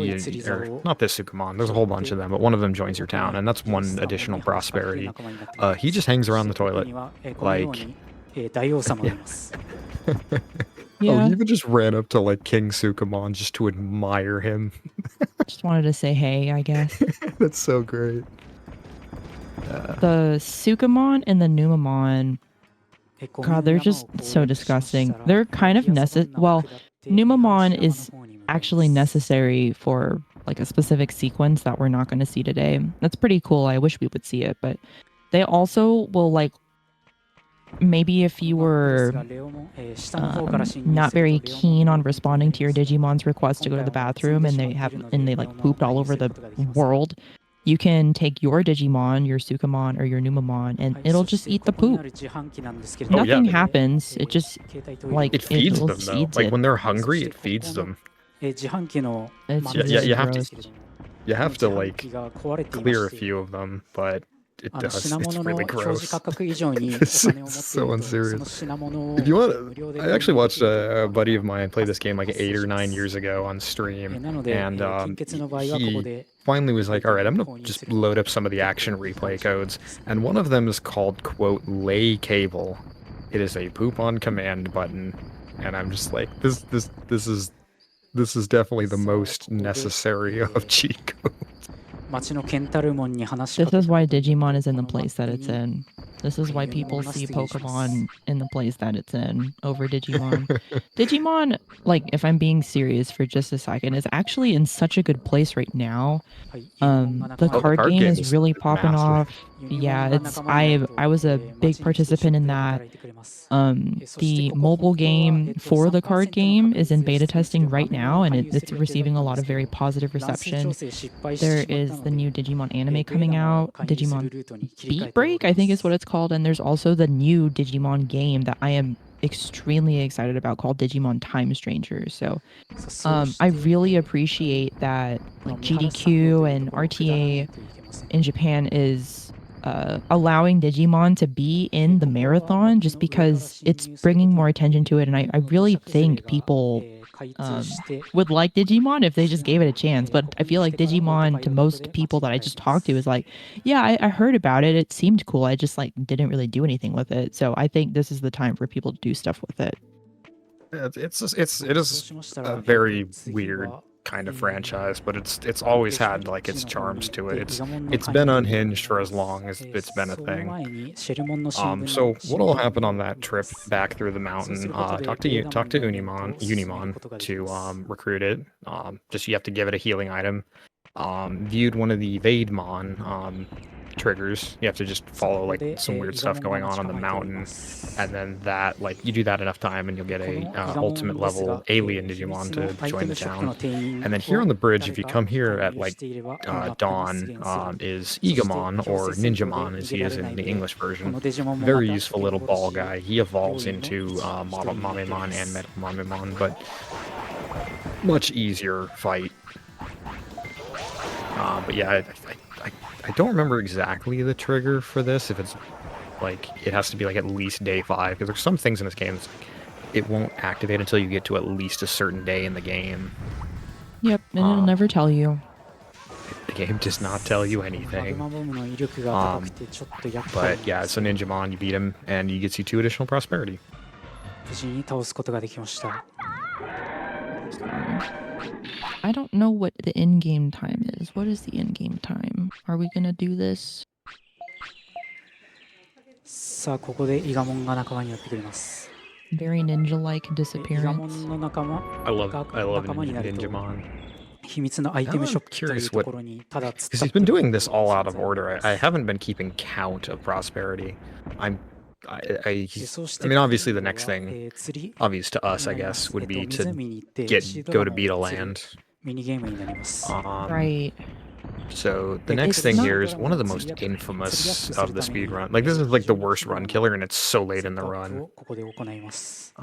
not this Sukamon. There's a whole bunch of them, but one of them joins your town, and that's 1 additional prosperity. He just hangs around the toilet, like. Yeah. Oh, he even just ran up to like King Sukamon just to admire him. Just wanted to say hey, I guess. That's so great. The Sukamon and the Numamon, God, they're just so disgusting. They're kind of well, Numamon is actually necessary for like a specific sequence that we're not going to see today. That's pretty cool. I wish we would see it, but they also will like, maybe if you were not very keen on responding to your Digimon's request to go to the bathroom and they like pooped all over the world, you can take your Digimon, your Sukamon, or your Numamon, and it'll just eat the poop. Nothing happens. It just like it feeds them though. Like when they're hungry, it feeds them. It's you have to like clear a few of them, but it does. It's really gross. It's so unserious. If you want, I actually watched a buddy of mine play this game like 8 or 9 years ago on stream, and he finally was like, "All right, I'm gonna just load up some of the action replay codes," and one of them is called quote lay cable. It is a poop on command button, and I'm just like, this is definitely the most necessary of cheat codes. This is why Digimon is in the place that it's in. This is why people see Pokemon in the place that it's in over Digimon. Digimon, like, if I'm being serious for just a second, is actually in such a good place right now. The card game is really popping off. Yeah, I was a big participant in that. The mobile game for the card game is in beta testing right now, and it's receiving a lot of very positive reception. There is the new Digimon anime coming out, Digimon Beat Break, I think is what it's called, and there's also the new Digimon game that I am extremely excited about called Digimon Time Strangers. So I really appreciate that like GDQ and RTA in Japan is allowing Digimon to be in the marathon just because it's bringing more attention to it, and I really think people would like Digimon if they just gave it a chance. But I feel like Digimon, to most people that I just talked to, is like, yeah, I heard about it, it seemed cool, I just like didn't really do anything with it. So I think this is the time for people to do stuff with it. It is a very weird kind of franchise, but it's always had like its charms to it. It's been unhinged for as long as it's been a thing. So what'll happen on that trip back through the mountain? Talk to Unimon to recruit it. Just you have to give it a healing item. Viewed one of the Vademon triggers. You have to just follow like some weird stuff going on the mountain, and then that, like, you do that enough time and you'll get a ultimate level alien Digimon to join the town. And then here on the bridge, if you come here at like dawn, is Igamon, or Ninjamon as he is in the English version. Very useful little ball guy. He evolves into Mamemon and Metamamemon, but much easier fight. But yeah, I don't remember exactly the trigger for this, if it's like, it has to be like at least day 5, because there's some things in this game that's like, it won't activate until you get to at least a certain day in the game. Yep, and it'll never tell you. The game does not tell you anything. But yeah, it's a Ninjamon, you beat him, and he gets you 2 additional prosperity. 無事に倒すことができました。 I don't know what the in-game time is. What is the in-game time? Are we gonna do this? さあ、ここでイガモンが仲間に寄ってくれます。 Very ninja-like イガモ disappearance. ンの仲間 I が love 仲間になると Ninjamon. 秘密のアイテムショップというところにただ Because he's been doing this all out of order. I haven't been keeping count of prosperity. I mean, obviously the next thing, obvious to us, I guess, would be to go to Beetle Land. ミニゲームになります。 Right. So the next thing here is one of the most infamous of the speed run. Like, this is like the worst run killer, and it's so late in the run. ここで行います。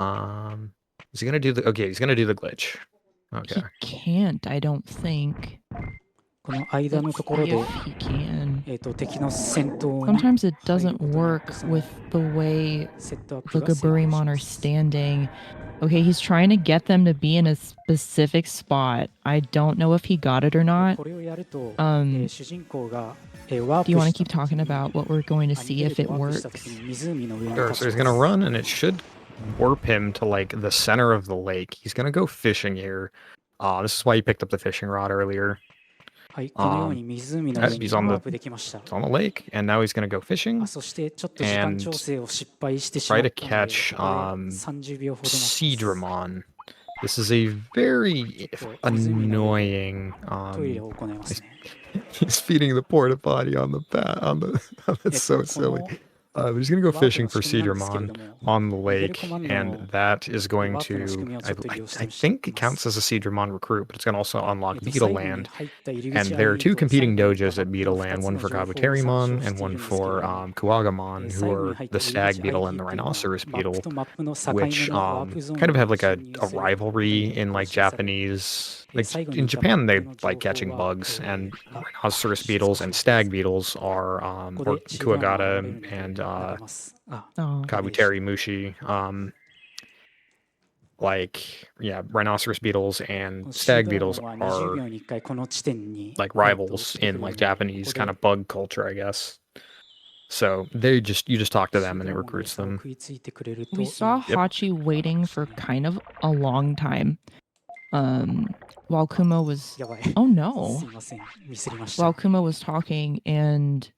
Is he gonna do the? Okay, he's gonna do the glitch. Okay. He can't, I don't think. この間の Let's ところ see で if he can. 敵の戦闘に Sometimes it doesn't work with the way セットアッ the プが成功し Gaburimon ま are す。 standing. Okay, he's trying to get them to be in a specific spot. I don't know if he got it or not. これをやると、 Um, 主人公が、ワー Do you want to プし keep talking about what we're going to た see if it ワープした works? 時に湖の上に Sure, 立 so ち he's ま gonna す。 run, and it should warp him to like the center of the lake. He's gonna go fishing here. This is why he picked up the fishing rod earlier. はい、このように湖の上に he's on the- ワープできました。 It's on the lake, and now he's gonna go fishing. そしてちょっと時間調整を失敗してしま Try った to ので、 catch ここで30秒ほど待ちます。 Seadramon. This is a very annoying. トイレを行いますね。 He's feeding the porta potty on the that's so silly. But he's gonna go fishing for Seadramon on the lake, and that is going to, I think it counts as a Seadramon recruit, but it's gonna also unlock Beetle Land. And there are 2 competing dojos at Beetle Land, one for Kabuterimon and one for Kuwagamon, who are the Stag Beetle and the Rhinoceros Beetle, which kind of have like a rivalry in like Japanese. Like in Japan, they like catching bugs, and Rhinoceros Beetles and Stag Beetles are or Kuwagata and あ Oh, Kabuteri Mushi. Like, yeah, Rhinoceros Beetles and Stag Beetles 20 are 秒に1回この地点に like rivals in like Japanese kind of bug culture, I guess. So you just talk to them and it recruits them. 食いついてくれると we saw Yep. Hachi waiting for kind of a long time. While Kumo was やばい。 oh no. すいません。ミスりました。 While Kumo was talking, and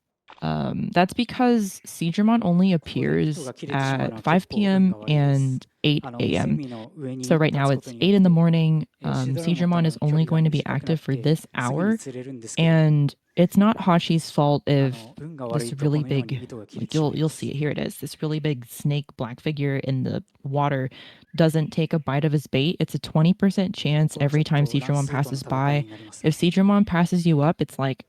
that's because Seadramon only appears at 5 p.m. and 8 a.m. 湖の上に So right now 立つ it's ことに 8 in the morning. シドラモン Seadramon is との only 距離 going to が be 短くな active っ for て this すぐに hour, 釣れるんですけど and it's not Hachi's fault if 運が悪 this いとこ really のように big, 糸が切れ like てしまい you'll ま you'll す see it. Here it is. This really big snake black figure in the water doesn't take a bite of his bait. It's a 20% chance every time ちょっと乱 Seadramon 数との passes 戦い by. になりますね If Seadramon passes you up, it's like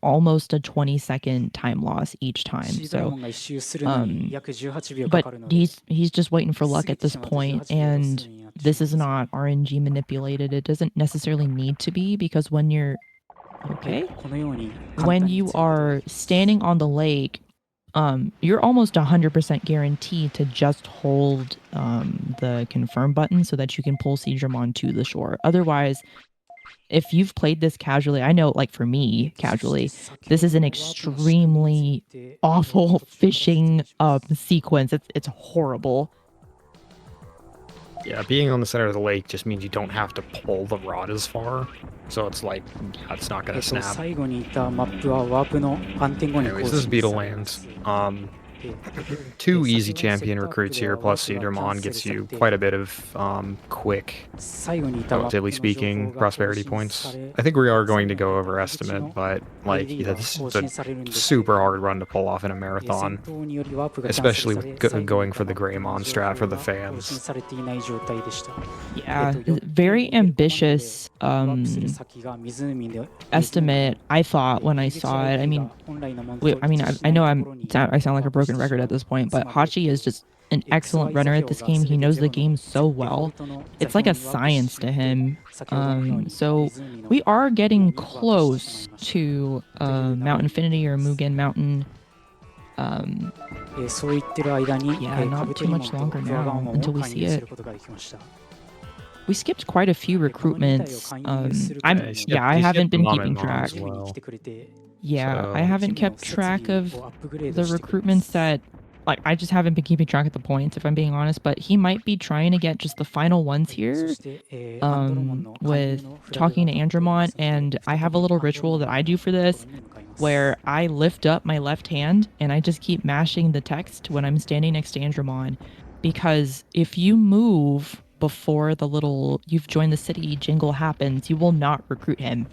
almost a 20-second time loss each time. シードラモ So, ンが一周するのに約18秒か but かるので he's just waiting for luck at this 過ぎてしまうと point, 18秒 and すぐになってし this ま is います not RNG manipulated. It doesn't necessarily need to be, because when you're はい okay, このように簡 when 単に you 釣ることが are できます standing on the lake, you're almost 100% guaranteed to just hold the confirm button so that you can pull Seadramon to the shore. Otherwise, if you've played this casually, I know, like for me, casually, this is an extremely awful fishing sequence. It's horrible. Yeah, being on the center of the lake just means you don't have to pull the rod as far. So it's like, yeah, it's not え gonna っと snap. 最後にいたマップはワープの反転後に Anyways, 更 this is 新 Beetle され Land. ます Two easy champion recruits here, plus Seadramon gets you quite a bit of quick, 最後にいたマップ relatively の情報 speaking, が更 prosperity 新 points. され I think we are going to go over estimate, but like, yeah, this 更 is a 新されるんですけど super hard run to pull off in a 戦 marathon. 闘によりワープがキャンセ Especially ルされ with 最後に going for the いたマップの Greymon 情 strat 報 for the が更新 fans. されていない状態でした Yeah, very ambitious ワープする先が湖で estimate. I thought when I saw it. I mean, I know I sound like a broken broken record at this point, but Hachi is just an excellent runner at this game. He knows the game so well. It's like a science to him. So we are getting close to Mount Infinity or Mugen Mountain. Yeah, not too much longer now until we see it. We skipped quite a few recruitments. I haven't been keeping track. Yeah, I haven't kept track of the recruitments that, like, I just haven't been keeping track of the points, if I'm being honest, but he might be trying to get just the final ones here with talking to Andromon, and I have a little ritual that I do for this where I lift up my left hand and I just keep mashing the text when I'm standing next to Andromon, because if you move before the little "you've joined the city" jingle happens, you will not recruit him.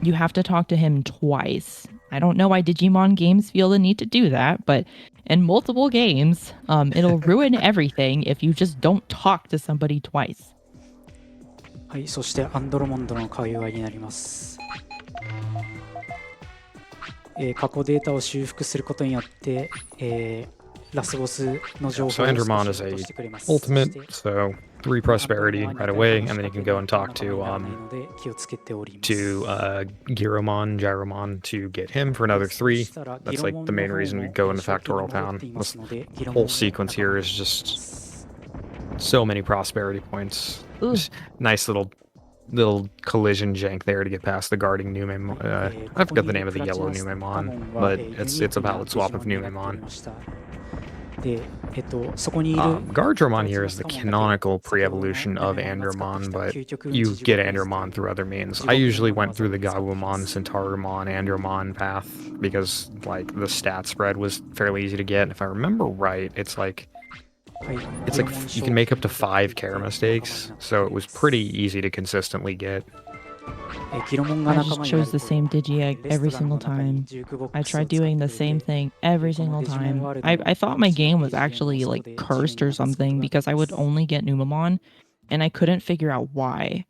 You have to talk to him twice. I don't know why Digimon games feel the need to do that, but in multiple games, it'll ruin everything if you just don't talk to somebody twice. はい、そしてアンドロモンドの会話になります。過去データを修復することによって、ラスボスの情報を So Endermon is a ultimate, so 3 prosperity right away, and then you can go and talk to Gyromon to get him for another 3. That's like the main reason we go into Factorial Town. This whole sequence here is just so many prosperity points. Just nice little collision jank there to get past the guarding Numemon. I forgot the name of the yellow Numemon, but it's a palette swap of Numemon. Gardromon here is the canonical pre-evolution of Andromon, but you get Andromon through other means. I usually went through the Gabumon, Centaurumon, Andromon path because like the stat spread was fairly easy to get. And if I remember right, it's like you can make up to 5 care mistakes, so it was pretty easy to consistently get. I just chose the same Digi-Egg every single time. I tried doing the same thing every single time. I thought my game was actually like cursed or something because I would only get Numemon, and I couldn't figure out why.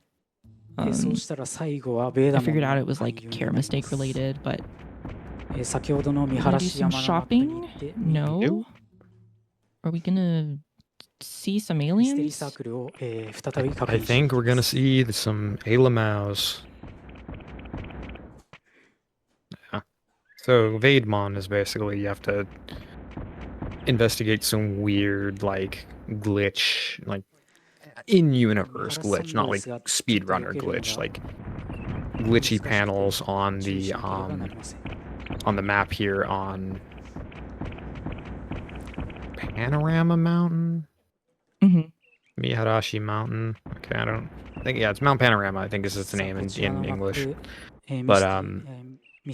I figured out it was like care mistake related, but... Gonna do some shopping? No? Are we gonna see some aliens? I think we're gonna see some Alamaus. Yeah. So Vademon is basically you have to investigate some weird like glitch, like in-universe glitch, not like speedrunner glitch, like glitchy panels on the map here on Panorama Mountain? Miharashi Mountain. Okay, I don't think, yeah, it's Mount Panorama, I think is its name in English. But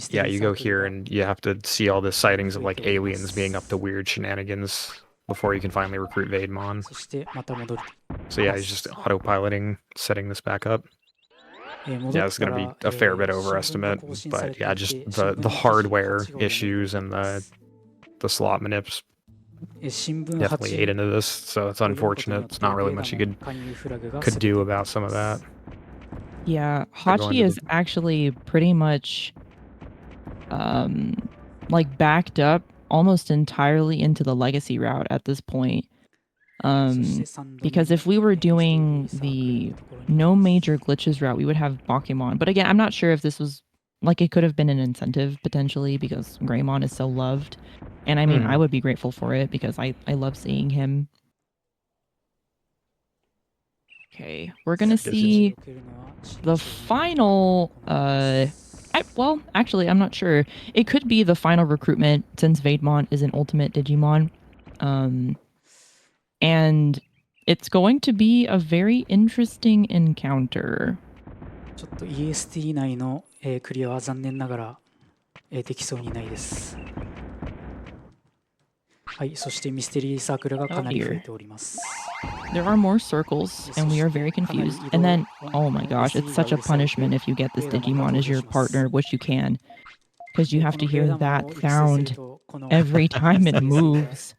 yeah, you go here and you have to see all the sightings of like aliens being up to weird shenanigans before you can finally recruit Vademon. So yeah, he's just autopiloting, setting this back up. Yeah, it's gonna be a fair bit overestimate, but yeah, just the hardware issues and the slot manips definitely ate into this, so it's unfortunate. It's not really much you could do about some of that. Yeah, Hachi is actually pretty much like backed up almost entirely into the legacy route at this point. Because if we were doing the no major glitches route, we would have Bakemon. But again, I'm not sure if this was like it could have been an incentive potentially because Greymon is so loved. And I mean, I would be grateful for it because I love seeing him. Okay, we're gonna see the final, well, actually, I'm not sure. It could be the final recruitment since Vademon is an ultimate Digimon. And it's going to be a very interesting encounter. ちょっと EST 内のクリアは残念ながらできそうにないです。はい、そしてミステリーサークルがかなり増えております。There are more circles, and we are very confused. And then, oh my gosh, it's such a punishment if you get this Digimon as your partner, which you can. Because you have to hear that sound every time it moves.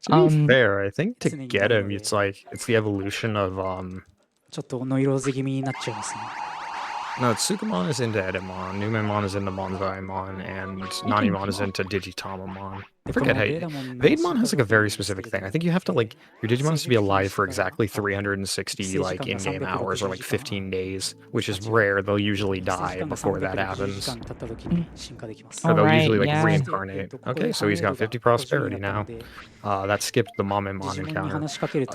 To be fair, I think to get him, it's the evolution of ちょっとノイローゼ気味になっちゃいますね。No, Tsukumon is into Edamon, Numemon is into Monzaimon, and Nanimon is into Digitamamon. I forget how Vademon has like a very specific thing. I think you have to like your Digimon has to be alive for exactly 360 like in-game hours or like 15 days, which is rare. They'll usually die before that happens. Or they'll usually like reincarnate. Okay, so he's got 50 prosperity now. That skipped the Momemon encounter.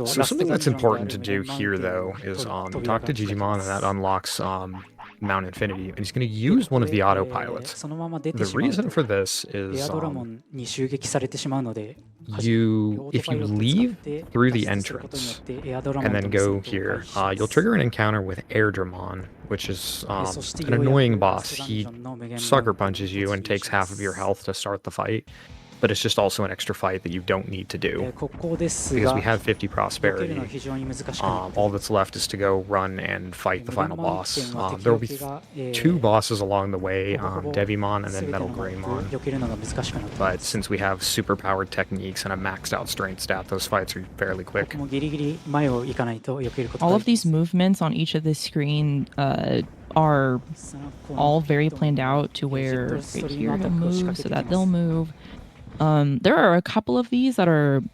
So something that's important to do here though is talk to Digimon, and that unlocks Mount Infinity, and he's going to use one of the autopilots. The reason for this is if you leave through the entrance and then go here, you'll trigger an encounter with Airdramon, which is an annoying boss. He sucker punches you and takes half of your health to start the fight. But it's just also an extra fight that you don't need to do, because we have 50 prosperity. All that's left is to go run and fight the final boss. There will be 2 bosses along the way, Devimon and then Metal Greymon. But since we have super powered techniques and a maxed out strength stat, those fights are fairly quick. All of these movements on each of the screen are all very planned out to where right here he'll move so that they'll move. There are a couple of these that are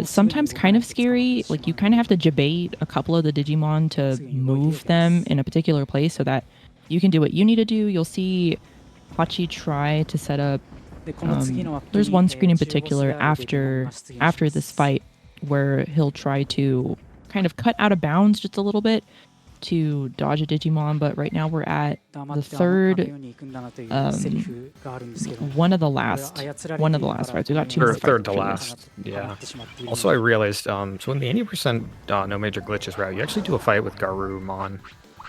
sometimes kind of scary. Like you kind of have to debate a couple of the Digimon to move them in a particular place so that you can do what you need to do. You'll see Hachi try to set up. There's one screen in particular after this fight where he'll try to kind of cut out of bounds just a little bit to dodge a Digimon, but right now we're at the third, one of the last fights. We got 2 more third to last, yeah. Also, I realized, so in the 80% no major glitches route, you actually do a fight with Garurumon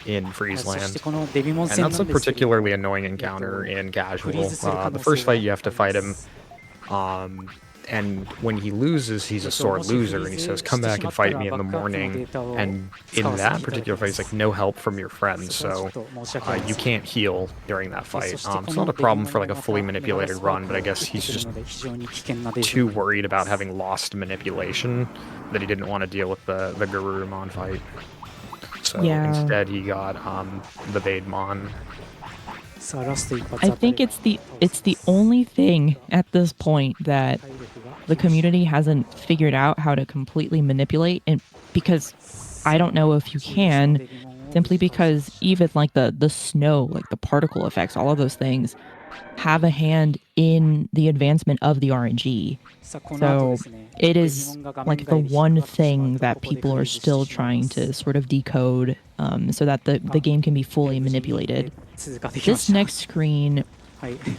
in Friesland, and that's a particularly annoying encounter in casual. The first fight you have to fight him, and when he loses, he's a sore loser, and he says, come back and fight me in the morning. And in that particular fight, it's like no help from your friends, so you can't heal during that fight. It's not a problem for like a fully manipulated run, but I guess he's just too worried about having lost manipulation that he didn't want to deal with the Garurumon fight. So instead he got the Vademon. I think it's the only thing at this point that the community hasn't figured out how to completely manipulate, and because I don't know if you can, simply because even like the snow, like the particle effects, all of those things have a hand in the advancement of the RNG. So it is like the one thing that people are still trying to sort of decode so that the game can be fully manipulated. This next screen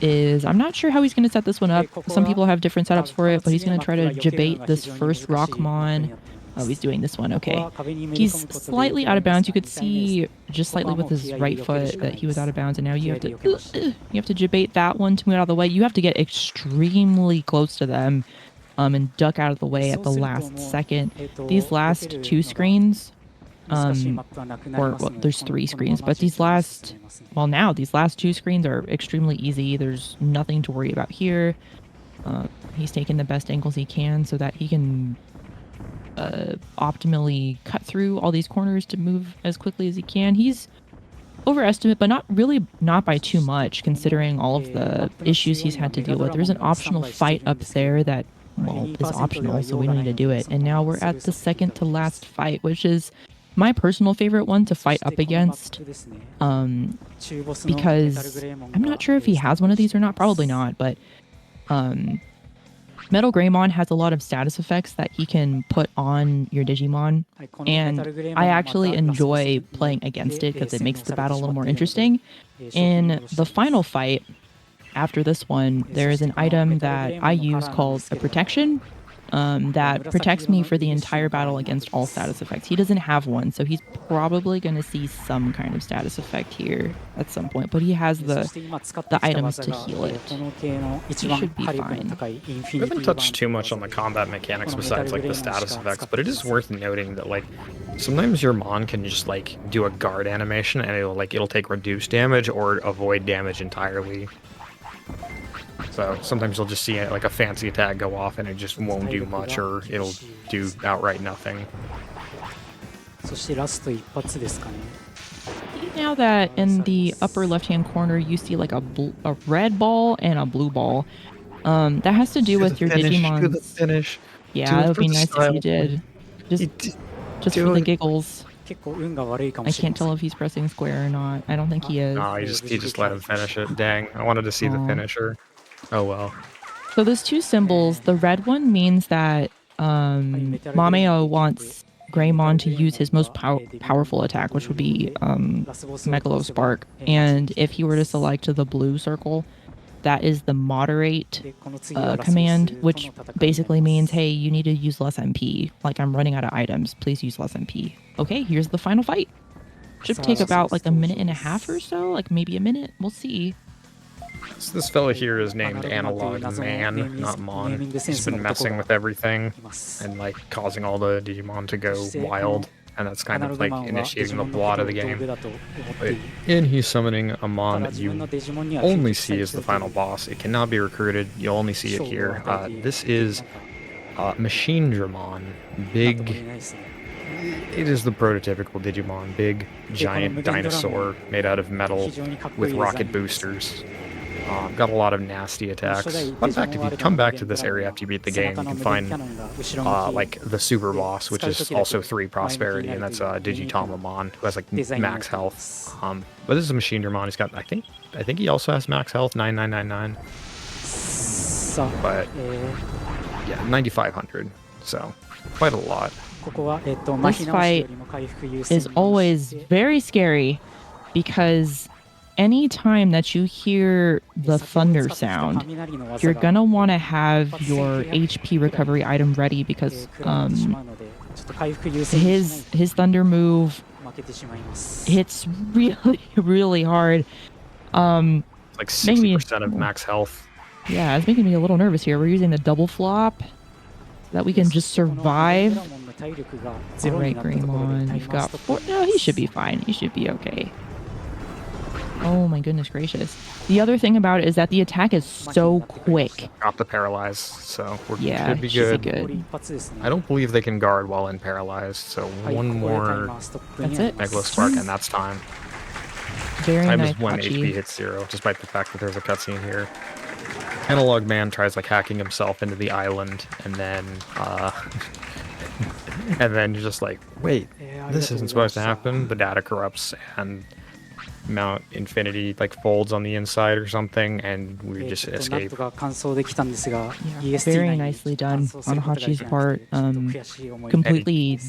is, I'm not sure how he's going to set this one up. Some people have different setups for it, but he's going to try to debate this first Rockmon. Oh, he's doing this one. Okay. He's slightly out of bounds. You could see just slightly with his right foot that he was out of bounds, and now you have to debate that one to move out of the way. You have to get extremely close to them and duck out of the way at the last second. These last 2 screens, well, there's 3 screens, but these last 2 screens are extremely easy. There's nothing to worry about here. He's taking the best angles he can so that he can optimally cut through all these corners to move as quickly as he can. He's overestimate, but not by too much, considering all of the issues he's had to deal with. There's an optional fight up there that, well, is optional, so we don't need to do it. And now we're at the second to last fight, which is my personal favorite one to fight up against, because I'm not sure if he has one of these or not, probably not, but Metal Greymon has a lot of status effects that he can put on your Digimon, and I actually enjoy playing against it because it makes the battle a little more interesting. In the final fight, after this one, there is an item that I use called a protection, that protects me for the entire battle against all status effects. He doesn't have one, so he's probably going to see some kind of status effect here at some point, but he has the items to heal it. He should be fine. We haven't touched too much on the combat mechanics besides like the status effects, but it is worth noting that like sometimes your Mon can just like do a guard animation and it'll take reduced damage or avoid damage entirely. So sometimes you'll just see like a fancy attack go off and it just won't do much, or it'll do outright nothing. now that in the upper left-hand corner you see like a red ball and a blue ball. That has to do with your Digimon. Do the finish. Yeah, it would be nice if you did. Just for the it. giggles. 結構運が悪いかも I しれ can't ません tell if he's pressing square or not. I don't think he is. No, he just let him finish it. Dang, I wanted to see the Aw. finisher. Oh well. So those two symbols, the red one means that Mameo wants Greymon to use his most powerful attack, which would be Megalo Spark. And if he were to select the blue circle, that is the moderate command, which basically means, hey, you need to use less MP. Like, I'm running out of items. Please use less MP. Okay, here's the final fight. Should take about like a minute and a half or so, like maybe a minute. We'll see. So this fella here is named Analog Man, not Mon. He's been messing with everything and like causing all the Digimon to go wild. And that's kind of like initiating the plot of the game. But he's summoning a Mon that you only see as the final boss. It cannot be recruited. You'll only see it here. This is Machine Dramon. Big. It is the prototypical Digimon. Big, giant dinosaur made out of metal with rocket boosters. Got a lot of nasty attacks. Fun fact, if you come back to this area after you beat the game, you can find like the super boss, which is also 3 prosperity, and that's Digitamamon, who has like max health. But this is a Machine Dramon. He's got, I think he also has max health, 9999. But yeah, 9500. So quite a lot. This fight is always very scary because any time that you hear the thunder sound, you're gonna want to have your HP recovery item ready because his thunder move hits really hard. Like 60% of max health. Yeah, it's making me a little nervous here. We're using the double flop so that we can just survive. Alright, Greymon, you've got 4. No, he should be fine. He should be okay. Oh my goodness gracious. The other thing about it is that the attack is so quick. Got the paralyze, so yeah, should be good. I don't believe they can guard while in paralyzed, so one more Megalo Spark and that's time. Very time nice. is when HP hits 0, despite the fact that there's a cutscene here. Analog Man tries like hacking himself into the island, and then and then you're just like, wait, this isn't supposed to happen. The data corrupts and Mount Infinity like folds on the inside or something, and we just escape. Yeah, very nicely done on Hachi's part. Completely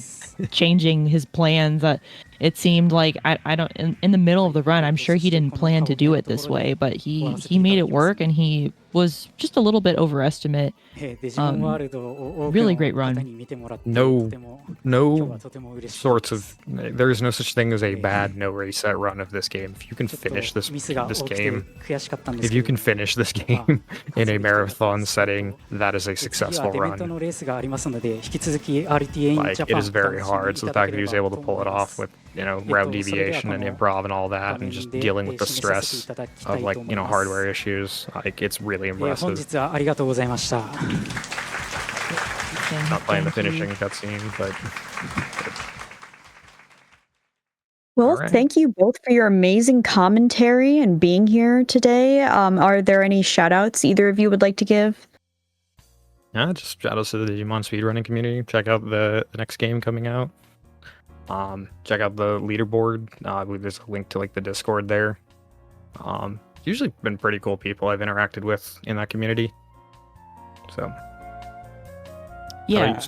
changing his plans. It seemed like I don't in the middle of the run. I'm sure he didn't plan to do it this way, but he made it work, and he was just a little bit overestimate. Really great run. No sorts of there is no such thing as a bad no reset run of this game. If you can finish this game, if you can finish this game in a marathon setting, that is a successful run. Like, it is very hard. So the fact that he was able to pull it off with rev deviation and improv and all that, and just dealing with the stress of like hardware issues, like it's really impressive. Not playing the finishing cutscene, but. Well, thank you both for your amazing commentary and being here today. Are there any shout-outs either of you would like to give? Yeah, just shout-outs to the Digimon speedrunning community. Check out the next game coming out. Check out the leaderboard. I believe there's a link to like the Discord there. Usually been pretty cool people I've interacted with in that community. So yeah.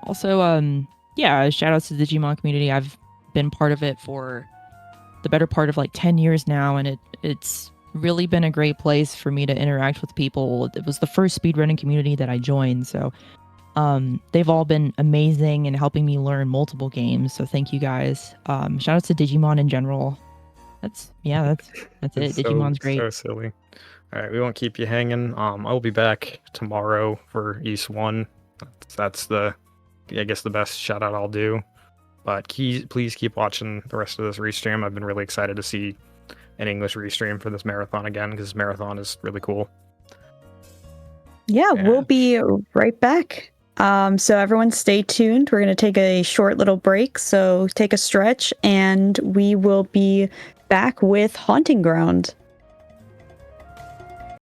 Also, yeah, shout outs to the Digimon community. I've been part of it for the better part of like 10 years now, and it's really been a great place for me to interact with people. It was the first speedrunning community that I joined, so they've all been amazing in helping me learn multiple games. So thank you guys. Shout outs to Digimon in general. That's it. Digimon's great. So silly. All right, we won't keep you hanging. I will be back tomorrow for East 1. That's the best shout out I'll do. But please keep watching the rest of this restream. I've been really excited to see an English restream for this marathon again, because this marathon is really cool. Yeah, we'll be right back. So everyone stay tuned. We're going to take a short little break, so take a stretch, and we will be back with Haunting Ground.